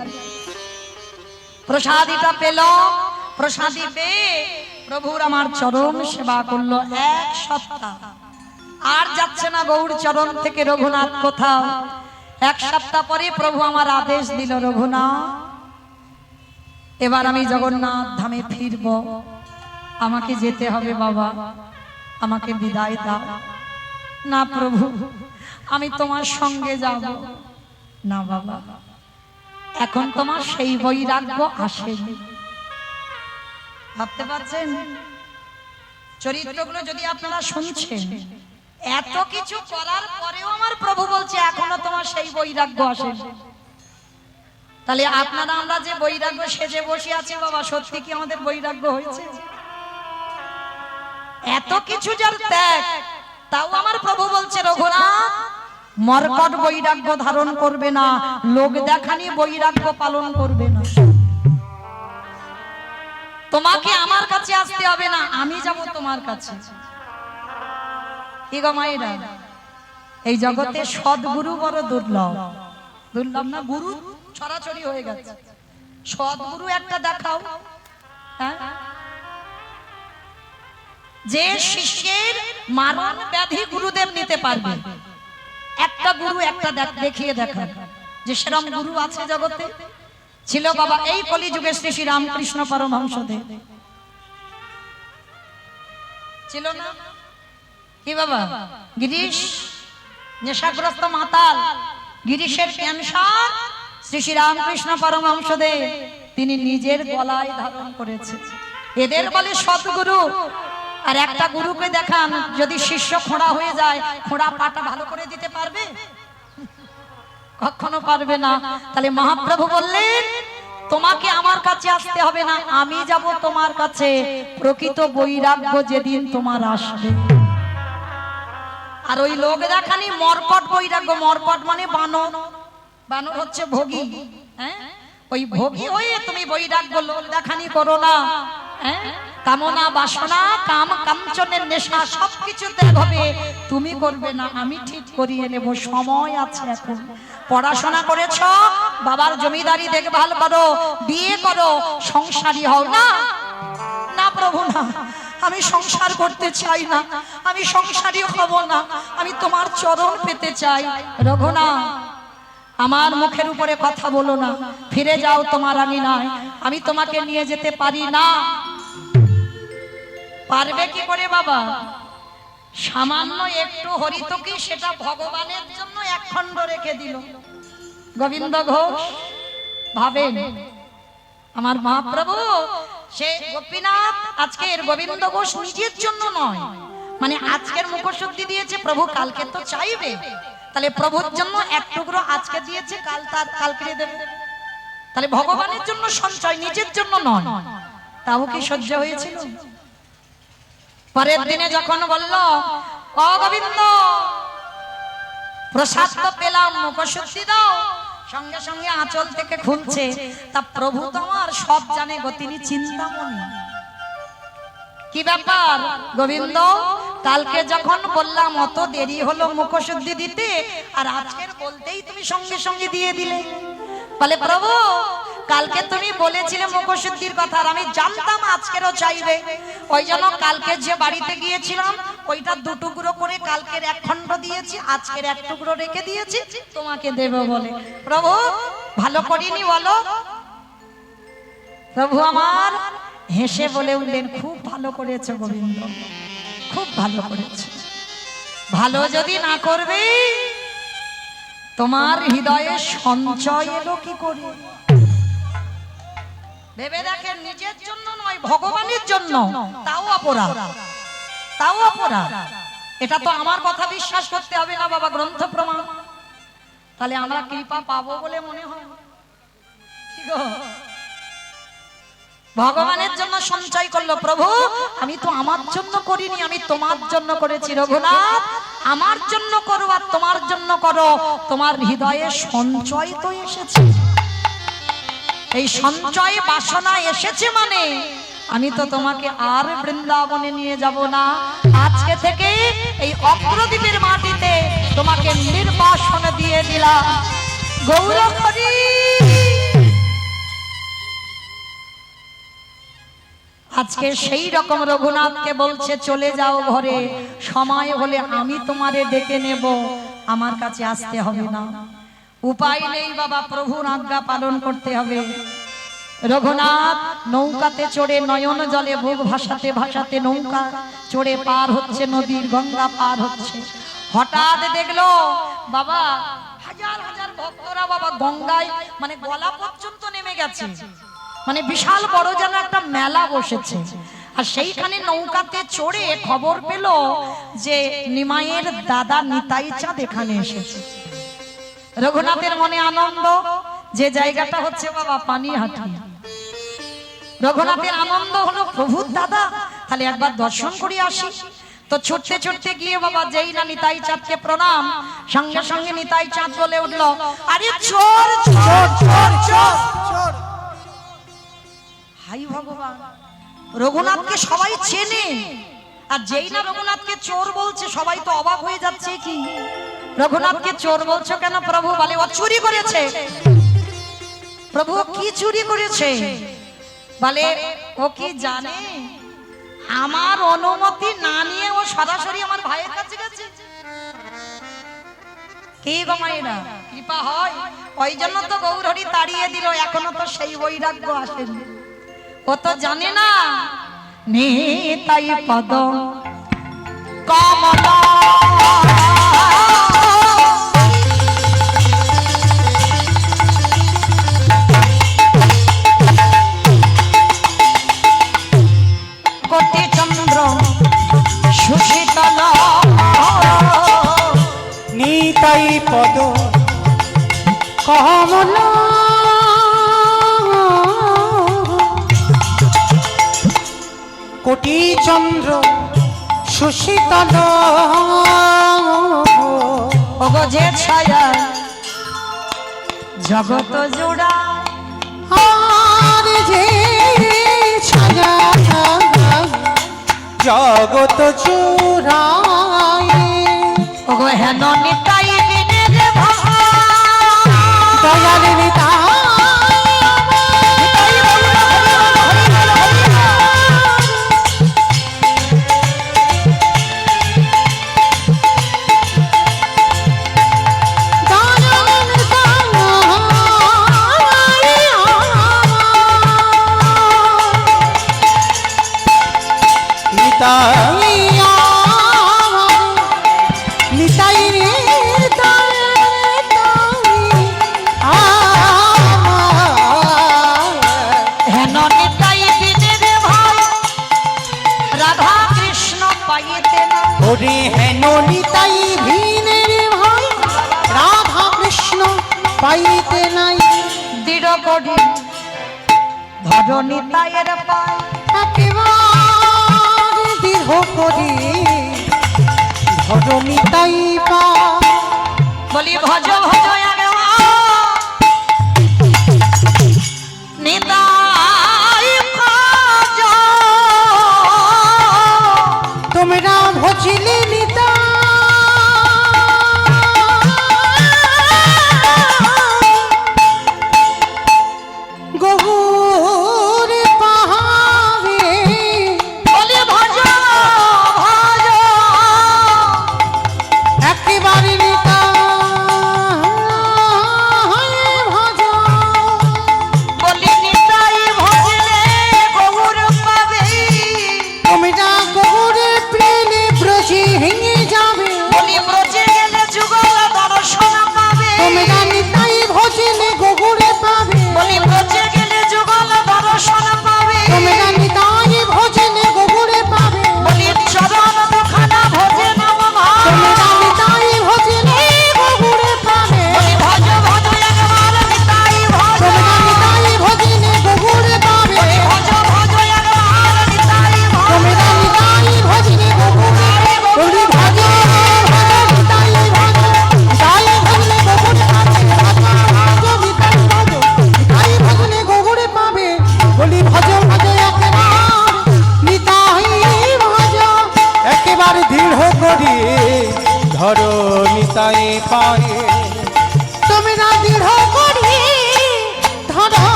প্রসাদীটা পেল, প্রসাদী পেয়ে প্রভুর আমার চরণ সেবা করলো 1 সপ্তাহ। আর যাচ্ছে না গৌর চরণ থেকে রঘুনাথ কোথাও। 1 সপ্তাহ পরে প্রভু আমার আদেশ দিল, রঘুনাথ এবার আমি জগন্নাথ ধামে ফিরব, আমাকে যেতে হবে বাবা, আমাকে বিদায় দাও। না প্রভু, আমি তোমার সঙ্গে যাব না বাবা, এখন তোমার সেই বৈরাগ্য আসেনি। ভাবতে পারছেন চরিত্রগুলো যদি আপনারা শুনছেন, এত কিছু করার পরেও আমার প্রভু বলছে এখনো তোমার সেই বৈরাগ্য আসেনি। তাহলে আপনারা আমরা যে বৈরাগ্য সেজে বসে আছি বাবা, সত্যি কি আমাদের বৈরাগ্য হয়েছে? এত কিছু যার ত্যাগ, তাও আমার প্রভু বলছে রঘুনাথ মর্কট বৈরাগ্য ধারণ করবে না, লোক দেখানি বৈরাগ্য পালন করবে না। তোমাকে আমার কাছে আসতে হবে না, আমি যাব তোমার কাছে। কি গো মায়েরা, এই জগতে সদ্গুরু বড় দুর্লভ। দুর্লভ না? গুরু ছড়াছড়ি হয়ে গেছে, সদ্গুরু একটা দেখাও। হ্যাঁ, যে শিষ্যের মারণ ব্যাধি গুরুদেব নিতে পারবে, একটা গুরু একটা দেখিয়ে দেখা যে সেরকম গুরু আছে জগতে? ছিল বাবা এই কলিযুগে শ্রী শ্রী রামকৃষ্ণ পরমহংসদেব। ছিল না? কি বাবা, গিরিশ নেশাগ্রস্ত মাতাল, গিরিশের ক্যান্সার শ্রী শ্রী রামকৃষ্ণ পরমহংসদেব তিনি নিজের গলায় ধারণ করেছে। এদের বলে সদ্গুরু। আর একটা গুরুকে দেখান, যদি শিষ্য খোঁড়া হয়ে যায়, খোঁড়া পাটা ভালো করে দিতে পারবে? কখনো পারবে না। তাহলে মহাপ্রভু বললেন তোমাকে আমার কাছে আসতে হবে না, আমি যাব তোমার কাছে। প্রকৃত বৈরাগ্য যেদিন তোমার আসবে। আর ওই লোক দেখানি মর্কট বৈরাগ্য, মর্কট মানে বানর, বানর হচ্ছে ভোগী। হ্যাঁ, ওই ভোগী হয়ে তুমি বৈরাগ্য লোক দেখানি করো না। হ্যাঁ, কামনা বাসনা কাম কাঞ্চনের নেশা সবকিছু ত্যাগ হবে, তুমি করবে না, আমি ঠিক করিয়ে নেব, সময় আছে এখন। পড়াশোনা করেছ, বাবার জমিদারি দেখভাল করো, বিয়ে করো, সংসারী হও। না না প্রভু না, আমি সংসার করতে চাই না, আমি সংসারী হব না, আমি তোমার চরণ পেতে চাই। রঘুনাথ আমার মুখের উপরে কথা বলো না, ফিরে যাও তোমার আঙিনায়, আমি তোমাকে নিয়ে যেতে পারি না। পারবে কি করে বাবা? সামান্য একটু হরিতকি সেটা ভগবানের জন্য এক খণ্ড রেখে দিল। গোবিন্দ ঘোষ ভাবেন আমার মহাপ্রভু, সে গোপীনাথ আজকের গোবিন্দ ঘোষ নিজের জন্য নয়, মানে আজকের মুখশুদ্ধি দিয়েছে প্রভু, কালকে তো চাইবে। তাহলে প্রভুর জন্য এক টুকরো আজকে দিয়েছে, কাল তার কালকে দেবে। তাহলে ভগবানের জন্য সঞ্চয়, নিজের জন্য নয়। তাও কি সহ্য হয়েছিল? পরের দিনে যখন বলল ও গোবিন্দ প্রসাদ তো পেলাম, মুখশুদ্ধি দাও, সঙ্গে সঙ্গে আঁচল থেকে খুলছে। তা প্রভু তোমার সব জানে গো, তিনি চিন্তামণি। কি ব্যাপার গোবিন্দ, কালকে যখন বললাম অত দেরি হলো মুখশুদ্ধি দিতে, আর আজকের বলতেই তুমি সঙ্গে সঙ্গে দিয়ে দিলে। বলে প্রভু কালকে তুমি বলেছিলে মুখশুদ্ধির কথা, আর আমি জানতাম আজকেরও চাইবে, ওই জন্য কালকে যে বাড়িতে গিয়েছিলাম ওইটা 2 টুকরো করে কালকের 1 খণ্ড দিয়েছি, আজকের 1 টুকরো রেখে দিয়েছি তোমাকে দেব বলে। প্রভু ভালো করিনি বলো? প্রভু আমার হেসে বলে উঠলেন খুব ভালো করেছো গোবিন্দ, খুব ভালো করেছো। ভালো যদি না করবে তোমার হৃদয়ে সঞ্চয় এলো কি করে? ভেবে দেখেন, নিজের জন্য নয়, ভগবানের জন্য, তাও অপরাধ, তাও অপরাধ। এটা তো আমার কথা বিশ্বাস করতে হবে না বাবা, গ্রন্থ প্রমাণ। তাহলে আমরা কৃপা পাবো বলে মনে হয়? কি গো, ভগবানের জন্য সঞ্চয় করলো। প্রভু আমি তো আমার জন্য করিনি, আমি তোমার জন্য করেছি। রঘুনাথ আমার জন্য করো আর তোমার জন্য করো, তোমার হৃদয়ে সঞ্চয় তো এসেছে। এই সঞ্চয় বাসনা এসেছে মানে আমি তো তোমাকে আর বৃন্দাবনে নিয়ে যাব না। আজকে থেকে এই অগ্রদ্বীপের মাটিতে তোমাকে নির্বাসন দিয়ে দিলাম। গৌর হরি। আজকে সেই রকম রঘুনাথকে বলছে চলে যাও ঘরে, সময় হলে আমি তোমারে ডেকে নেব, আমার কাছে আসতে হবে না। উপায় নেই বাবা, প্রভুর আজ্ঞা পালন করতে হবে। রঘুনাথ নৌকাতে চড়ে নয়ন জলে বুক ভাসাতে ভাসাতে নৌকা চড়ে পার হচ্ছে নদীর, গঙ্গা পার হচ্ছে। হঠাৎ দেখলো বাবা হাজার হাজার ভক্তরা বাবা গঙ্গায় মানে গলা পর্যন্ত নেমে গেছে, মানে বিশাল বড় যেন একটা মেলা বসেছে। আর সেইখানে নৌকাতে চড়ে খবর পেল যে নিমাইয়ের দাদা নিতাই চাঁদ এখানে এসেছে। রঘুনাথের মনে আনন্দ, যে জায়গাটা হচ্ছে বাবা পানিহাটি। রঘুনাথের আনন্দ হলো প্রভুর দাদা, তাহলে একবার দর্শন করে আসি। তো ছুটতে ছুটতে গিয়ে বাবা যেই না নিতাই চাঁদকে প্রণাম, সঙ্গে সঙ্গে নিতাই চাঁদ বলে উঠলো, আরে চোর চোর চোর চোর। হাই ভগবান, রঘুনাথকে সবাই চেনে, আর যেই না রঘুনাথকে চোর বলছে সবাই তো অবাক হয়ে যাচ্ছে, কি রঘুনাথকে চোর বলছো কেন? প্রভু বলে ও চুরি করেছে। প্রভু কি চুরি করেছে? বলে ও কি জানে আমার অনুমতি না নিয়ে ও সরাসরি আমার ভাইয়ের কাছে গেছে। কি গো মায়েরা, কৃপা হয়, ওই জন্য তো গৌরহরি তাড়িয়ে দিল, এখনো তো সেই বৈরাগ্য আসেনি। ও তো জানে না নিতাই পদ কমলা কোটি চন্দ্র সুশীতল নিতাই পদ কমলা কোটি চন্দ্র সুশীতল ওগো যে ছায়া জগত জোড়া, আর যে ছায়া জগত চূড়ায়, ওগো হেন নিতাই বিনের ভাই, দয়াল নিতাই ওরে হেন নিতাই ভিনের ভাই, রাধা কৃষ্ণ পাইতে নাই। দৃঢ় করি ধর নিতাইয়ের পায়, একেবারে দৃঢ় করি ধর নিতাই পা। বলি ভজ ভজ নিতাই ভজ, তোমরা ভজিলে নিতাই গহুর পাহাড়ে। বলি ভজ ভজ একেবারে নিতাই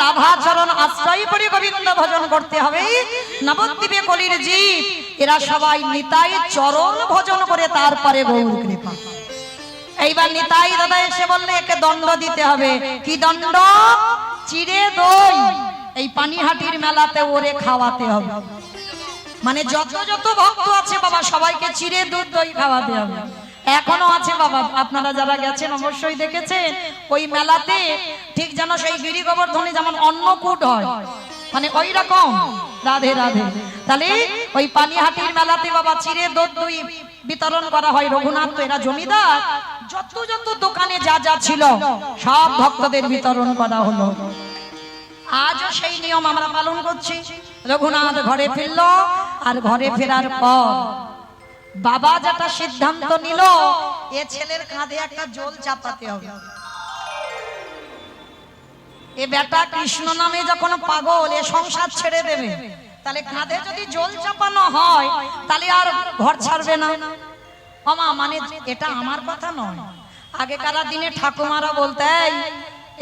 রাধাচরণ আশ্রয় করে গোবিন্দ ভজন করতে হবে। নবদ্বীপে কলির জীব এরা সবাই নিতাই চরণ ভজন করে তারপরে গৌর কৃপা। এইবার নিতাই দাদা এসে বললে একে দণ্ড দিতে হবে। কি দণ্ড? চিড়ে দই এই পানিহাটির মেলাতে ওরে খাওয়াতে হবে। মানে যত যত ভক্ত আছে বাবা সবাইকে চিড়ে দুধ দই খাওয়াতে হবে। এখনো আছে বাবা, আপনারা যারা গেছেন অবশ্যই দেখেছেন ওই মেলাতে ঠিক যেন সেই গিরি গোবর্ধনে যেমন অন্নকূট হয়, মানে ওই রকম। রাধে রাধে। তাহলে ওই পানিহাটির মেলাতে বাবা চিড়ে দুধ দই বিতরণ করা হয়। রঘুনাথ তো এরা জমিদার, যত যত দোকানে যা যা ছিল সব ভক্তদের বিতরণ করা হলো। আজও সেই নিয়ম আমরা পালন করছি। রঘুনাথ ঘরে ফিরল, আর ঘরে ফেরার পর বাবা যেটা সিদ্ধান্ত নিল এ ছেলের কাঁধে একটা জল চাপাতে হবে। এ বেটা কৃষ্ণ নামে যখন পাগল, এ সংসার ছেড়ে দেবে, তাহলে কাঁধে যদি জল চাপানো হয় তাহলে আর ঘর ছাড়বে না। মামা মানে এটা আমার কথা নয়, আগেকার দিনে ঠাকুমারা বলতে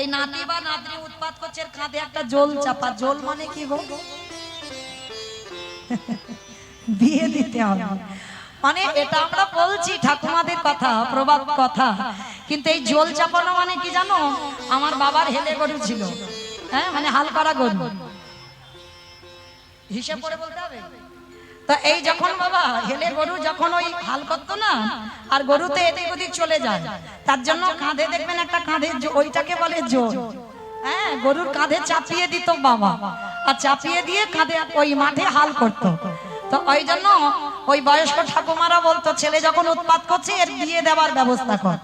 এই নাতি বা নাতনি উৎপাত করছে কাঁধে একটা জল চাপা। জল মানে কি গো? বিয়ে দিতে হবে। মানে এটা আমরা বলছি ঠাকুমাদের কথা, প্রবাদ কথা, কিন্তু এই জল চাপানো মানে কি জানো? আমার বাবার হেলে গরু ছিল, হ্যাঁ মানে হাল করা গরু, হিসেব করে বলতে হবে। তা এই যখন বাবা হেলে গরু যখন ওই হাল করতো না, আর গরুতে এদিক ওদিক চলে যায়, তার জন্য কাঁধে দেখবেন একটা কাঁধে ওইটাকে বলে জোর, হ্যাঁ গরুর কাঁধে চাপিয়ে দিত বাবা, আর চাপিয়ে দিয়ে কাঁধে ওই মাঠে হাল করতো। তো ওই জন্য ওই বয়স্ক ঠাকুমারা বলতো ছেলে যখন উৎপাত করছে এর বিয়ে দেওয়ার ব্যবস্থা কর।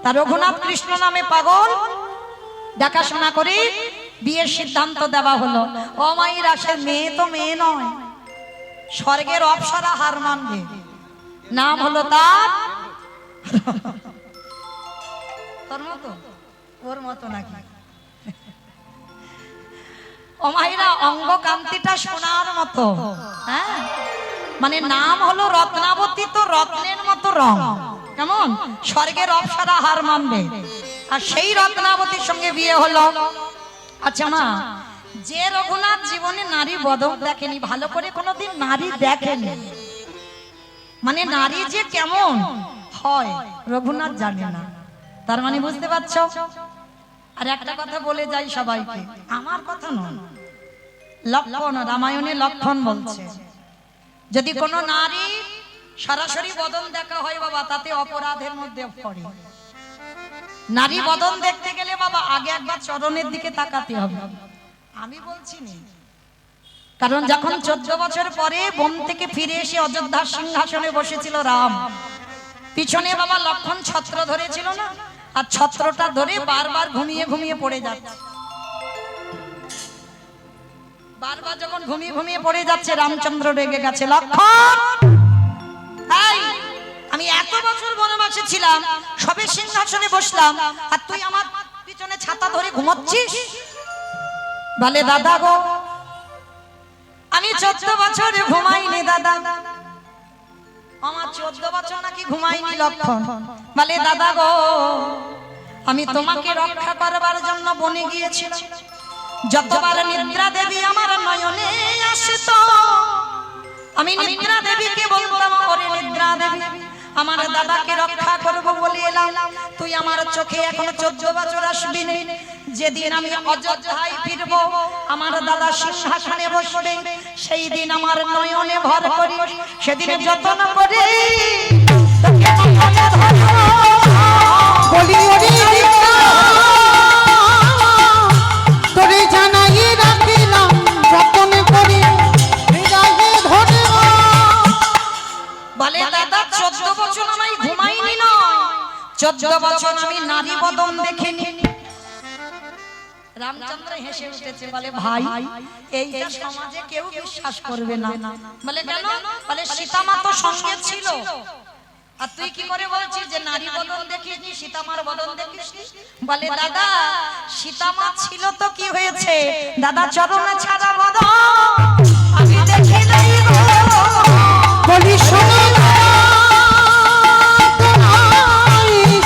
তা রঘুনাথ কৃষ্ণ নামে পাগল, দেখাশোনা করে বিয়ের সিদ্ধান্ত দেওয়া হলো। ও মাইরা, সে মেয়ে তো মেয়ে নয়, স্বর্গের অপ্সরা হার মানবে। নাম হলো তার তোর মতো, ওর মতো নাকি? ও মাইরা, অঙ্গ কান্তিটা সোনার মতো, হ্যাঁ মানে নাম হলো রত্নাবতী, তো রত্নের মতো রং, কেমন? স্বর্গের অপ্সরা হার মানবে। আর সেই রত্নাবতীর সঙ্গে বিয়ে হলো। আচ্ছা মা, যে রঘুনাথ জীবনে নারী বদল দেখেনি, ভালো করে কোনোদিন নারী দেখেনি, মানে নারী যে কেমন হয় রঘুনাথ জানে না, তার মানে বুঝতে পারছো? আর একটা কথা বলে যাই সবাইকে, আমার কথা নয়, লক্ষণ রামায়ণে লক্ষণ বলছে, যদি কোনো নারী সরাসরি বদন দেখা হয় বাবা তাতে অপরাধের মধ্যে পড়ে। নারী বদন দেখতে গেলে বাবা আগে একবার চরণের দিকে তাকাতে হবে। আমি বলছি না, কারণ যখন 14 বছর পরে বন থেকে ফিরে এসে অযোধ্যার সিংহাসনে বসেছিল রাম, পিছনে বাবা লক্ষণ ছত্র ধরেছিল না, আর ছত্রটা ধরে বারবার ঘুমিয়ে ঘুমিয়ে পড়ে যাচ্ছে। বারবার যখন ঘুমিয়ে ঘুমিয়ে পড়ে যাচ্ছে, রামচন্দ্র রেগে গেছে, লক্ষণ আমি এত বছর বনবাসে ছিলাম, সবে সিংহাসনে বসলাম, আর তুই আমার পিছনে ছাতা ধরে ঘুমাচ্ছিস? বলে দাদা গো, আমি 14 বছর ঘুমাইনি দাদা। আমার 14 বছর নাকি ঘুমাইনি লক্ষণ? বলে দাদা গো, আমি তোমাকে রক্ষা করবার জন্য বনে গিয়েছিলাম, যতবার নিদ্রা দেবী আমার নয়নে আসতো আমি নিদ্রা দেবীকে বলতাম, ওরে নিদ্রা দেবী আমার দাদাকে রক্ষা করব বলে এলাম, তুই আমার চোখে এখনো 14 বছর আসবি না। যেদিন আমি অযোধ্যায় ফিরব, আমার দাদা সিংহাসনে বসবে, সেই দিন আমার নয়নে ভর করি, সেদিন যত্ন করে তোকে মনে ধরব। বলি ওরে তোরে জানাই রাখিলাম, যতন করে হৃদয়ে ধরব। বলে দাদা 14 বছর আমি ঘুমাইনি নয়, 14 বছর আমি নারী বদন দেখিনি। রামচন্দ্র হেসে উঠেছে, বলে ভাই এইটা সমাজে কেউ বিশ্বাস করবে না। বলে কেন? বলে সীতামা তো সঙ্গে ছিল, আর তুই কি করে বলছিস যে নারী বদন দেখিসনি, সীতামার বদন দেখিসনি? বলে দাদা সীতামা ছিল তো কি হয়েছে, দাদা চরণে ছাড়া বদন আমি দেখি নাই গো। বলি শোনো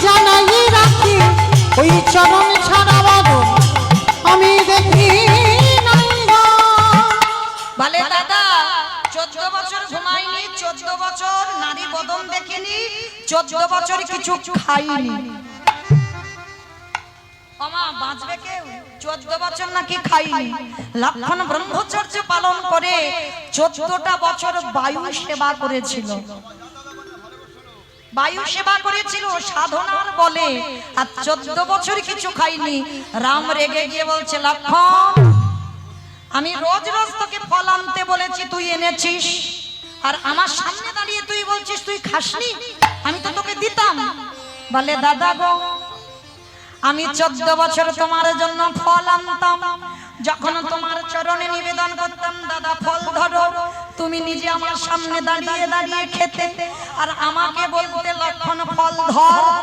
জানাই রাখি, ওই চরণ ছাড়া বদন আমি দেখি দেখিনি, 14 বছর কিছু খাইনি। ওমা বাঁচবে কেউ? 14 বছর নাকি খাইনি। লক্ষণ ব্রহ্মচর্য পালন করে 14টা বছর বায়ু সেবা করেছিল। বায়ু সেবা করেছিল সাধনার বলে, আর 14 বছর কিছু খাইনি। রাম রেগে গিয়ে বলছে, লক্ষণ আমি রোজ রোজ তোকে ফল আনতে বলেছি, তুই এনেছিস, আর আমার সামনে দাঁড়িয়ে তুই বলছিস তুই খাসনি, আমি তো তোকে দিতাম। বলে দাদা গো, আমি 14 বছর তোমার জন্য ফল আনতাম, যখন তোমার চরণে নিবেদন করতাম, দাদা ফল ধরো, তুমি নিজে আমার সামনে দাঁড়িয়ে দাঁড়িয়ে খেতে, আর আমাকে বলতে লক্ষণ ফল ধর।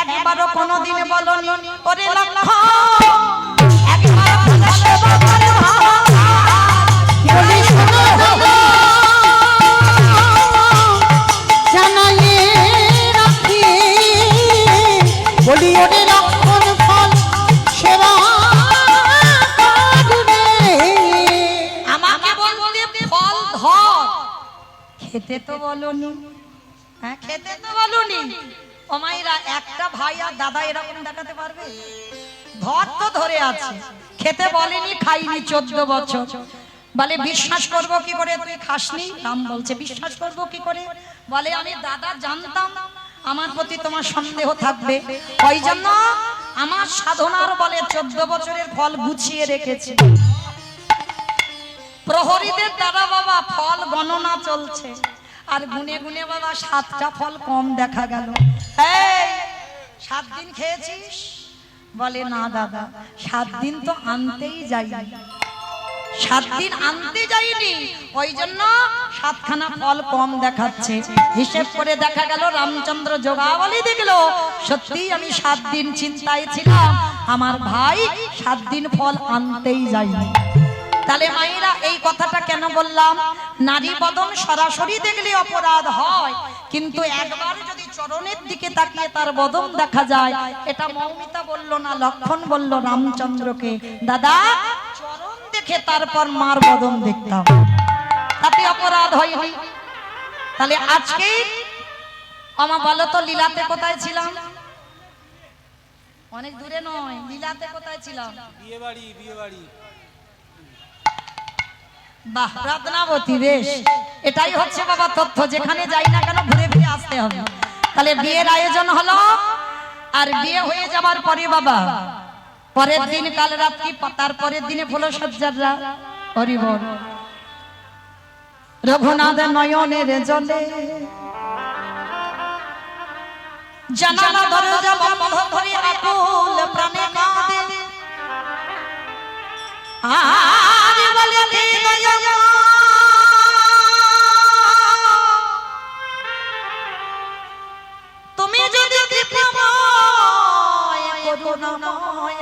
একবারও কোনোদিন বলনি ওরে লক্ষণ একবার ফলের সেবা করে বলি শোনো দাদা, জানাইয়ে রাখি, বলি ওরে লক্ষণ ফল সেবা করবে। আমাকে বলতে ফল ধর, খেতে তো বলনি। হ্যাঁ খেতে তো বলনি। ও মাইরা, একটা ভাই আর দাদা এরকম দেখাতে পারবে? ধর তো ধরে আছে, খেতে বলেনি, খাইনি 14 বছর। বলে বিশ্বাস করব কি করে তুই খাসনি? রাম বলছে বিশ্বাস করব কি করে? বলে আমি দাদা জানতাম আমার প্রতি তোমার সন্দেহ থাকবে, ওই জন্য আমার সাধনার বলে 14 বছরের ফল গুছিয়ে রেখেছি। প্রহরীদের দ্বারা বাবা ফল গণনা চলছে, আর গুনে গুনে বাবা 7টা ফল কম দেখা গেল। এই 7 দিন খেয়েছিস? বলে না দাদা, 7 দিন তো আনতেই যাইনি, 7 দিন আনতে যাইনি, ওই জন্য 7খানা ফল কম দেখাচ্ছে। হিসেব করে দেখা গেল রামচন্দ্র যোগাবলী দেখলো, সত্যি আমি 7 দিন চিন্তায় ছিলাম, আমার ভাই 7 দিন ফল আনতেই যায়নি। তাহলে মায়েরা এই কথাটা কেন বললাম? নারী বদন সরাসরি দেখলে অপরাধ হয়, কিন্তু একবার যদি চরণের দিকে তাকিয়ে তার বদন দেখা যায়, এটা মৌমিতা বলল না, লক্ষণ বলল রামচন্দ্রকে, দাদা চরণ দেখে তারপর মার বদন দেখতাম, তাতে অপরাধ হয়নি। তাহলে আজকে আমার বলো তো, লীলাতে কোথায় ছিলাম? অনেক দূরে নয়, লীলাতে কোথায় ছিলাম? বিয়ে বাড়ি। বাহ, রত্নাবতী, বেশ, এটাই হচ্ছে বাবা তথ্য, যেখানে যাই না কেন ঘুরে ফিরে আসতে হবে। তাহলে বিয়ের আয়োজন হলো, আর বিয়ে হয়ে যাবার পরে বাবা পরের দিন কাল রাত্রি, তার পরের দিনে ফুলসজ্জার রাত। হরি বল। রঘুনাথ নয়নের জলে জানালা দরজা বন্ধ করে আকুল প্রাণে কাঁদে, আর বলে তুমি যদি কৃপাময় করুণাময়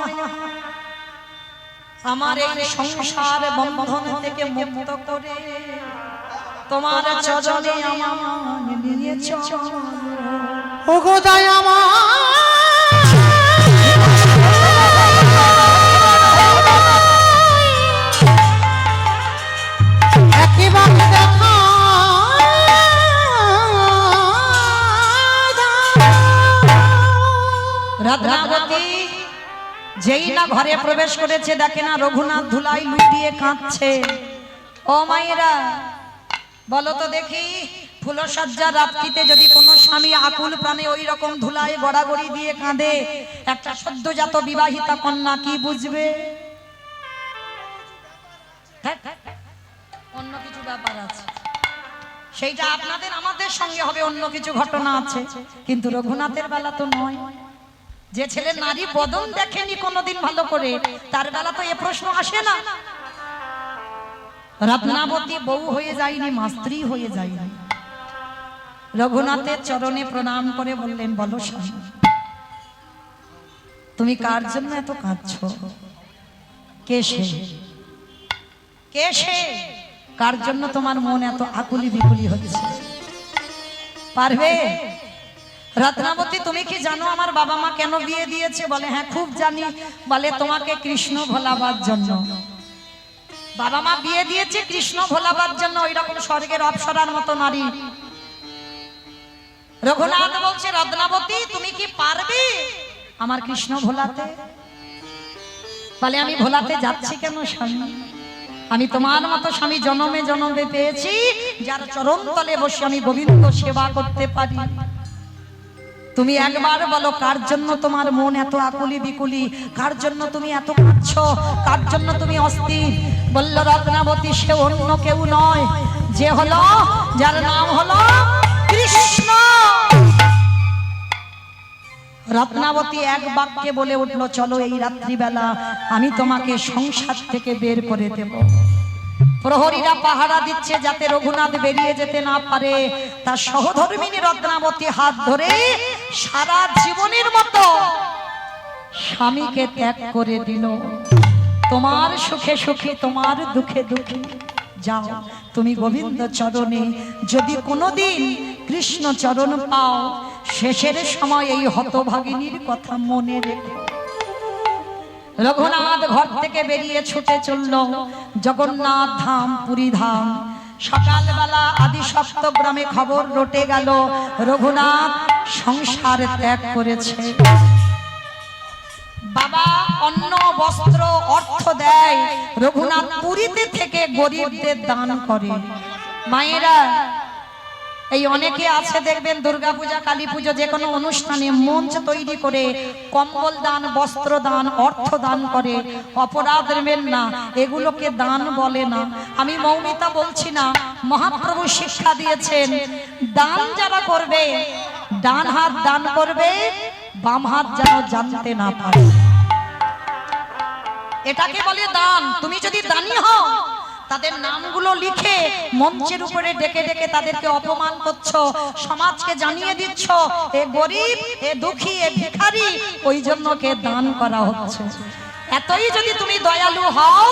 আমার এই সংসার বন্ধন থেকে মুক্ত করে তোমার চরণে আমায় নিয়ে চলো। ওগো দয়াময়, একেবারে দেখা রত্নাবতী যেই না ঘরে প্রবেশ করেছে, দেখে না রঘুনাথ ধুলাই লুটিয়ে কাঁদছে। ও মায়েরা বলো তো দেখি, ফুলসজ্জা রাত্রিতে যদি কোনো স্বামী আকুল প্রাণে ওই রকম ধুলায় গড়াগড়ি দিয়ে কাঁদে, একটা সদ্যজাত বিবাহিতা কন্যা কি বুঝবে? অন্য কিছু ব্যাপার আছে, সেইটা আপনাদের আমাদের সঙ্গে হবে, অন্য কিছু ঘটনা আছে, কিন্তু রঘুনাথের বেলা তো নয়। যে ছেলে নারী বদন দেখেনি কোনোদিন ভালো করে, তার বেলা তো এ প্রশ্ন আসে না। রত্নাবতী বউ হয়ে যায়নি, মাস্ত্রী হয়ে যায়নি। রঘুনাথের চরণে প্রণাম করে বললেন, বলো স্বামী, তুমি কার জন্য এত কাঁদছো? কে সে? কে সে? কার জন্য তোমার মন এত আকুলি বিকুলি হচ্ছে? পারবে? রত্নাবতী তুমি কি জানো আমার বাবা মা কেন বিয়ে দিয়েছে? বলে হ্যাঁ খুব জানি। বলে তোমাকে কৃষ্ণ ভোলাবার জন্য। বাবা মা বিয়ে দিয়েছে কৃষ্ণ ভোলাবার জন্য, ওই রকম স্বর্গের অপ্সরার মতো নারী। রঘুনাথ বলছে রত্নাবতী তুমি কি পারবে আমার কৃষ্ণ ভোলাতে? বলে আমি ভোলাতে যাচ্ছি কেন স্বামী, আমি তোমার মতো স্বামী জনমে জনমে পেয়েছি, যার চরণ তলে বসে আমি গোবিন্দ সেবা করতে পারি। তুমি একবার বলো কার জন্য তোমার মন এত আকুলি বিকুলি, কার জন্য তুমি এত কাঁদছো, কার জন্য তুমি অস্থির? বলল রত্নাবতী সে অন্য কেউ নয়, যে হলো যার নাম হলো কৃষ্ণ। রত্নাবতী এক বাক্যে বলে উঠল চলো এই রাত্রিবেলা আমি তোমাকে সংসার থেকে বের করে দেব। প্রহরীরা পাহারা দিচ্ছে যাতে রঘুনাথ বেরিয়ে যেতে না পারে। তার সহধর্মিনী রত্নাবতী হাত ধরে সারা জীবনের মতো স্বামীকে ত্যাগ করে দিল। তোমার সুখে সুখে তোমার দুঃখে দুঃখে যাও তুমি গোবিন্দ চরণে, যদি কোনোদিন কৃষ্ণ চরণ পাও শেষের সময় এই হতভাগিনীর কথা মনে রেখো। রঘুনাথ ঘর থেকে বেরিয়ে ছুটে চলল জগন্নাথ ধাম পুরী ধাম। সকালবেলা আদি সপ্তগ্রামে খবর রটে গেল রঘুনাথ সংসার ত্যাগ করেছে। বাবা অন্ন বস্ত্র অর্থ দেয়, রঘুনাথ পুরীতে থেকে গরিবদের দান করে। মায়েরা এই অনেকে আছে দেখবেন দুর্গাপূজা কালী পুজো যে কোনো অনুষ্ঠানে মঞ্চ তৈরি করে কম্বল দান বস্ত্র দান অর্থ দান করে। অপরাধ নেবেন না, এগুলোকে দান বলে না। আমি মৌমিতা বলছি না, মহাপ্রভু শিক্ষা দিয়েছেন দান যারা করবে ডান হাত দান করবে, বাম হাত যেন জানতে না পারে, এটাকে বলে দান। তুমি যদি দানি হও তাদের নামগুলো লিখে মঞ্চের উপরে ডেকে ডেকে তাদেরকে অপমান করছো, সমাজকে জানিয়ে দিচ্ছ এ গরিব এ দুঃখী এ ভিখারি, ওই জন্য কে দান করা হচ্ছে। এতই যদি তুমি দয়ালু হও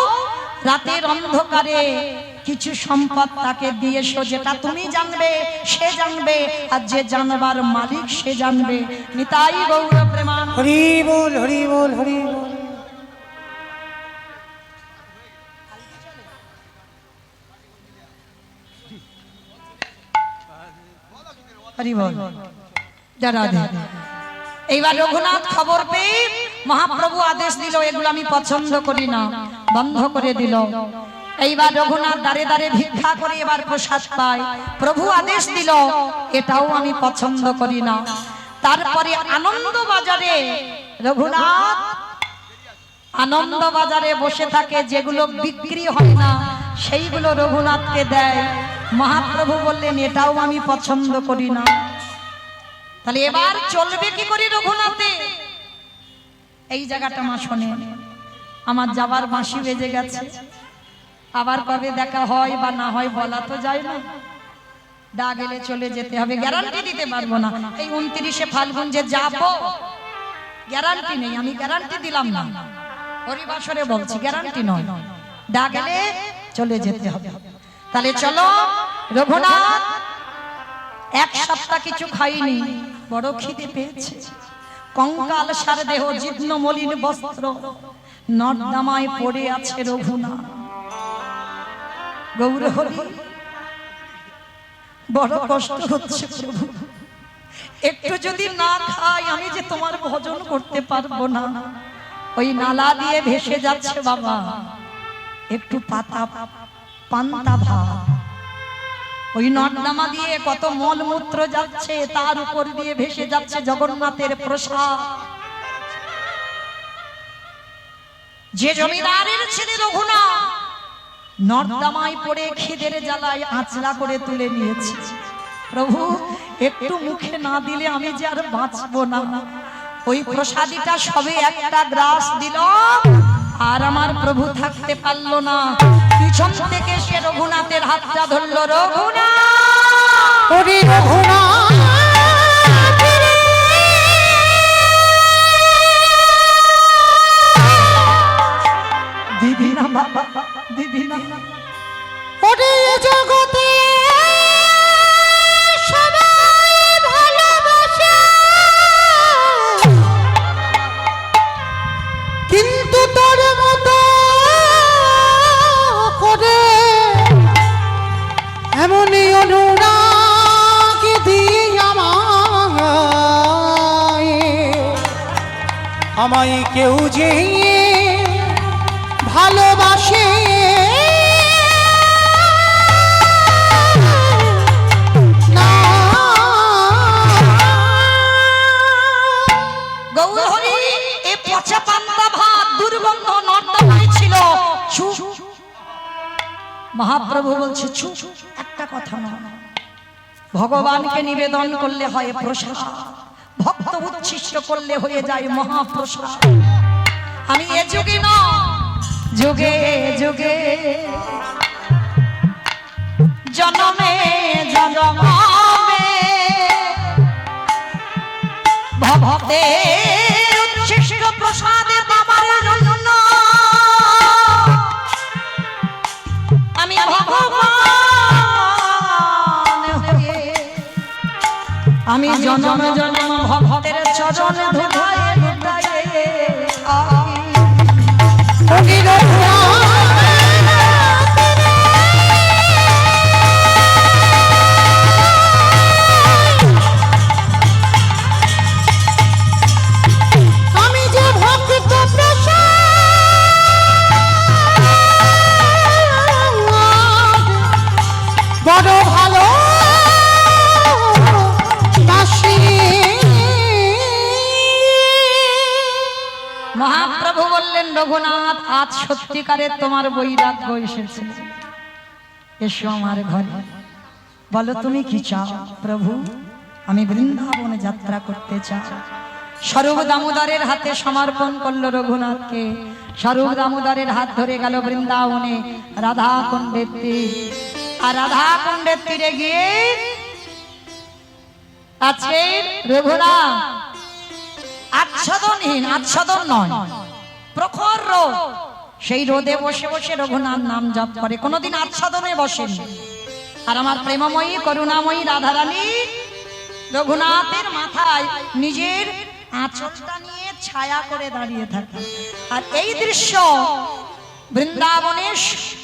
রাতের অন্ধকারে কিছু সম্পদ তাকে দিয়েছো, যেটা তুমি জানবে সে জানবে, আর যে জানবার মালিক সে জানবে। নিতাই গৌর প্রেমান হরি বল হরি বল হরি বল। এইবার রঘুনাথ খবর পেয়ে মহাপ্রভু আদেশ দিল এগুলো আমি পছন্দ করি না, বন্ধ করে দিল। এইবার রঘুনাথ দাঁড়ে দাঁড়ে ভিক্ষা করে এবার প্রসাদ পায়। প্রভু আদেশ দিল এটাও আমি পছন্দ করি না। তারপরে আনন্দ বাজারে রঘুনাথ আনন্দ বাজারে বসে থাকে, যেগুলো বিক্রি হয় না সেইগুলো রঘুনাথকে দেয়। মহাপ্রভু বললেন এটাও আমি পছন্দ করি না। তাহলে এবার চলবে কি করে রঘুনাথে? এই জায়গাটা মা শোনে, আমার যাবার বাঁশি বেজে গেছে, আবার কবে দেখা হয় বা না হয় বলা তো যায় না। ডা গেলে চলে যেতে হবে, গ্যারান্টি দিতে পারবো না। এই 29শে ফাল্গুন যে যাবো গ্যারান্টি নেই, আমি গ্যারান্টি দিলাম না, হরিবাসরে বলছি গ্যারান্টি নয়, ডা গেলে চলে যেতে হবে। তাহলে চলো রঘুনাথ এক সপ্তাহ কিছু খাইনি, বড় খিদে পেয়েছে। কঙ্কাল সার দেহ জীর্ণ মলিন বস্ত্র নর্দমায় পড়ে আছে রঘুনাথ। গৌর হরি বড় কষ্ট হচ্ছে প্রভু, একটু যদি না খাই আমি যে তোমার ভজন করতে পারবো না। ওই নালা দিয়ে ভেসে যাচ্ছে বাবা একটু পাতা পান্তা ভাত, ওই নর্দমা দিয়ে কত মলমূত্র যাচ্ছে, তার উপর দিয়ে ভেসে যাচ্ছে জগন্নাথের প্রসাদ। যে জমিদারের ছেলে রঘুনাথ নর্দমায় পড়ে খিদের জ্বালায় আঁচড়া করে তুলে নিয়েছে। প্রভু একটু মুখে না দিলে আমি যে আর বাঁচবো না। ওই প্রসাদীটা সবে একটা গ্রাস দিল, আর আমার প্রভু থাকতে পারলো না। পিছন থেকে সে রঘুনাথের হাতটা ধরলো, রঘুনাথ হরি রঘুনাথ দিদি না বাবা দিদি না, ওরে জগতে সবাই ভালোবাসে, কিন্তু তোর মতো করে এমনই অনুরাগ আমায় কেউ যে ভালোবাসে না। গৌরহরি এ পচা পান্তা ভাত দুর্গন্ধ নর্দমায় ছিল। চুপ। মহাপ্রভু বলছে চুপ, একটা কথা না। ভগবানকে নিবেদন করলে হয় প্রসাদ, ভক্ত উচ্ছিষ্ট করলে হয়ে যায় মহাপ্রসাদ। আমি এ যুগে না, যুগে যুগে জনমে জনমে ভক্তের উচ্ছিষ্ট প্রসাদে পাবার জন্য আমি ভগবান হয়ে আমি জনম জনম ভক্তের চরণ ধুলায় ধুলায় আমি যে ভক্ত বড় ভালো বাসি। মহাপ্রভু বললেন রঘুনাথ আজ সত্যিকারের তোমার বৈরাগ্য এসেছে, এসো আমার ঘরে, বলো তুমি কি চাও। প্রভু আমি বৃন্দাবনে যাত্রা করতে চাই। স্বরূপ দামোদরের হাতে সমর্পণ করলো রঘুনাথকে। স্বরূপ দামোদরের হাত ধরে গেল বৃন্দাবনে রাধা কুণ্ডের তীর। আর রাধা কুণ্ডের তীরে গিয়ে আজকে রঘুনাথ আচ্ছাদনহীন, আচ্ছাদন নয়, প্রখর রোদ, সেই রোদে বসে বসে রঘুনাথ নাম জপ করে, কোনোদিন আচ্ছাদনে বসেন। আর আমার প্রেমময়ী করুণাময়ী রাধারানী রঘুনাথের মাথায় নিজের আঁচলটা নিয়ে ছায়া করে দাঁড়িয়ে থাকে। আর এই দৃশ্য বৃন্দাবনে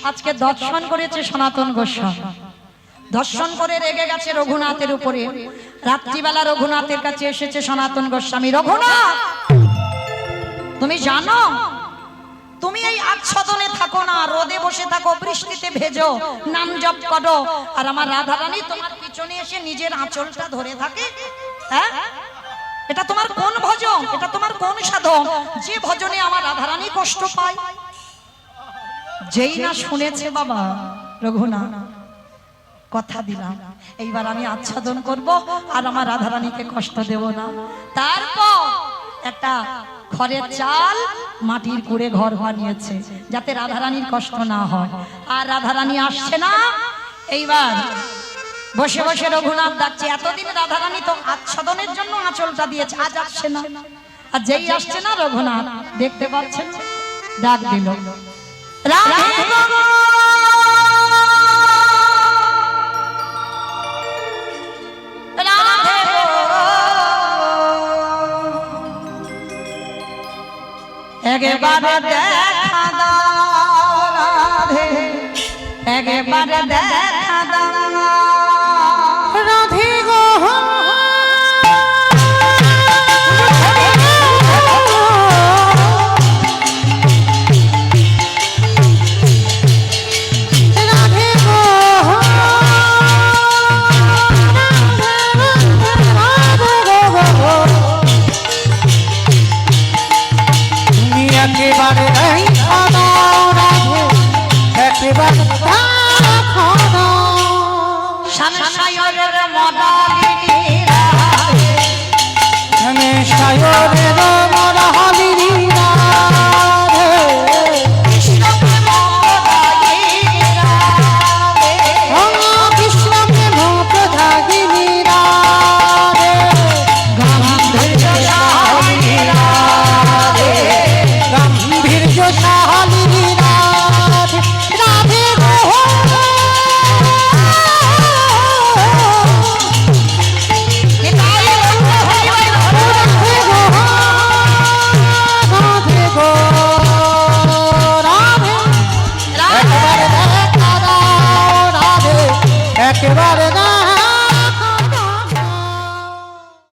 আজকে দর্শন করেছে সনাতন গোস্বামী। দর্শন করে রেগে গেছে রঘুনাথের উপরে। রাত্রিবেলা রঘুনাথের কাছে এসেছে সনাতন গোস্বামী। রঘুনাথ, তুমি জানো তুমি এই আচ্ছাদনে থাকো না, রোদে বসে থাকো, বৃষ্টিতে ভেজো, নাম জপ করো, আর আমার রাধারানী তোমার পিছনে এসে নিজের আঁচলটা ধরে থাকে। হ্যাঁ, এটা তোমার কোন ভজন, এটা তোমার কোন সাধন যে ভজনে আমার রাধারানী কষ্ট পায়? যেই না শুনেছে বাবা রঘুনাথ, কথা দিলাম এইবার আমি আচ্ছাদন করব আর আমার রাধারানীকে কষ্ট দেব না। তারপর একটা খড়ের চাল মাটির কুড়ে ঘর বানিয়েছে যাতে রাধারানীর কষ্ট না হয়। আর রাধারানী আসছে না, এইবার বসে বসে রঘুনাথ ডাকছে। এতদিন রাধারানী তো আচ্ছাদনের জন্য আঁচলটা দিয়েছে, আজ আসছে না। আর যেই আসছে না রঘুনাথ দেখতে পাচ্ছেন, ডাক দিল রাধে একবারে দেখা দাও রাধে, একবারে দেখা দাও রাধে গো রাধে গো তুমি একেবারে নাই খাদাও রাধে, একেবারে খাদাও সানসায়রের মদালিনী রাধে, আমি সায়রের মরা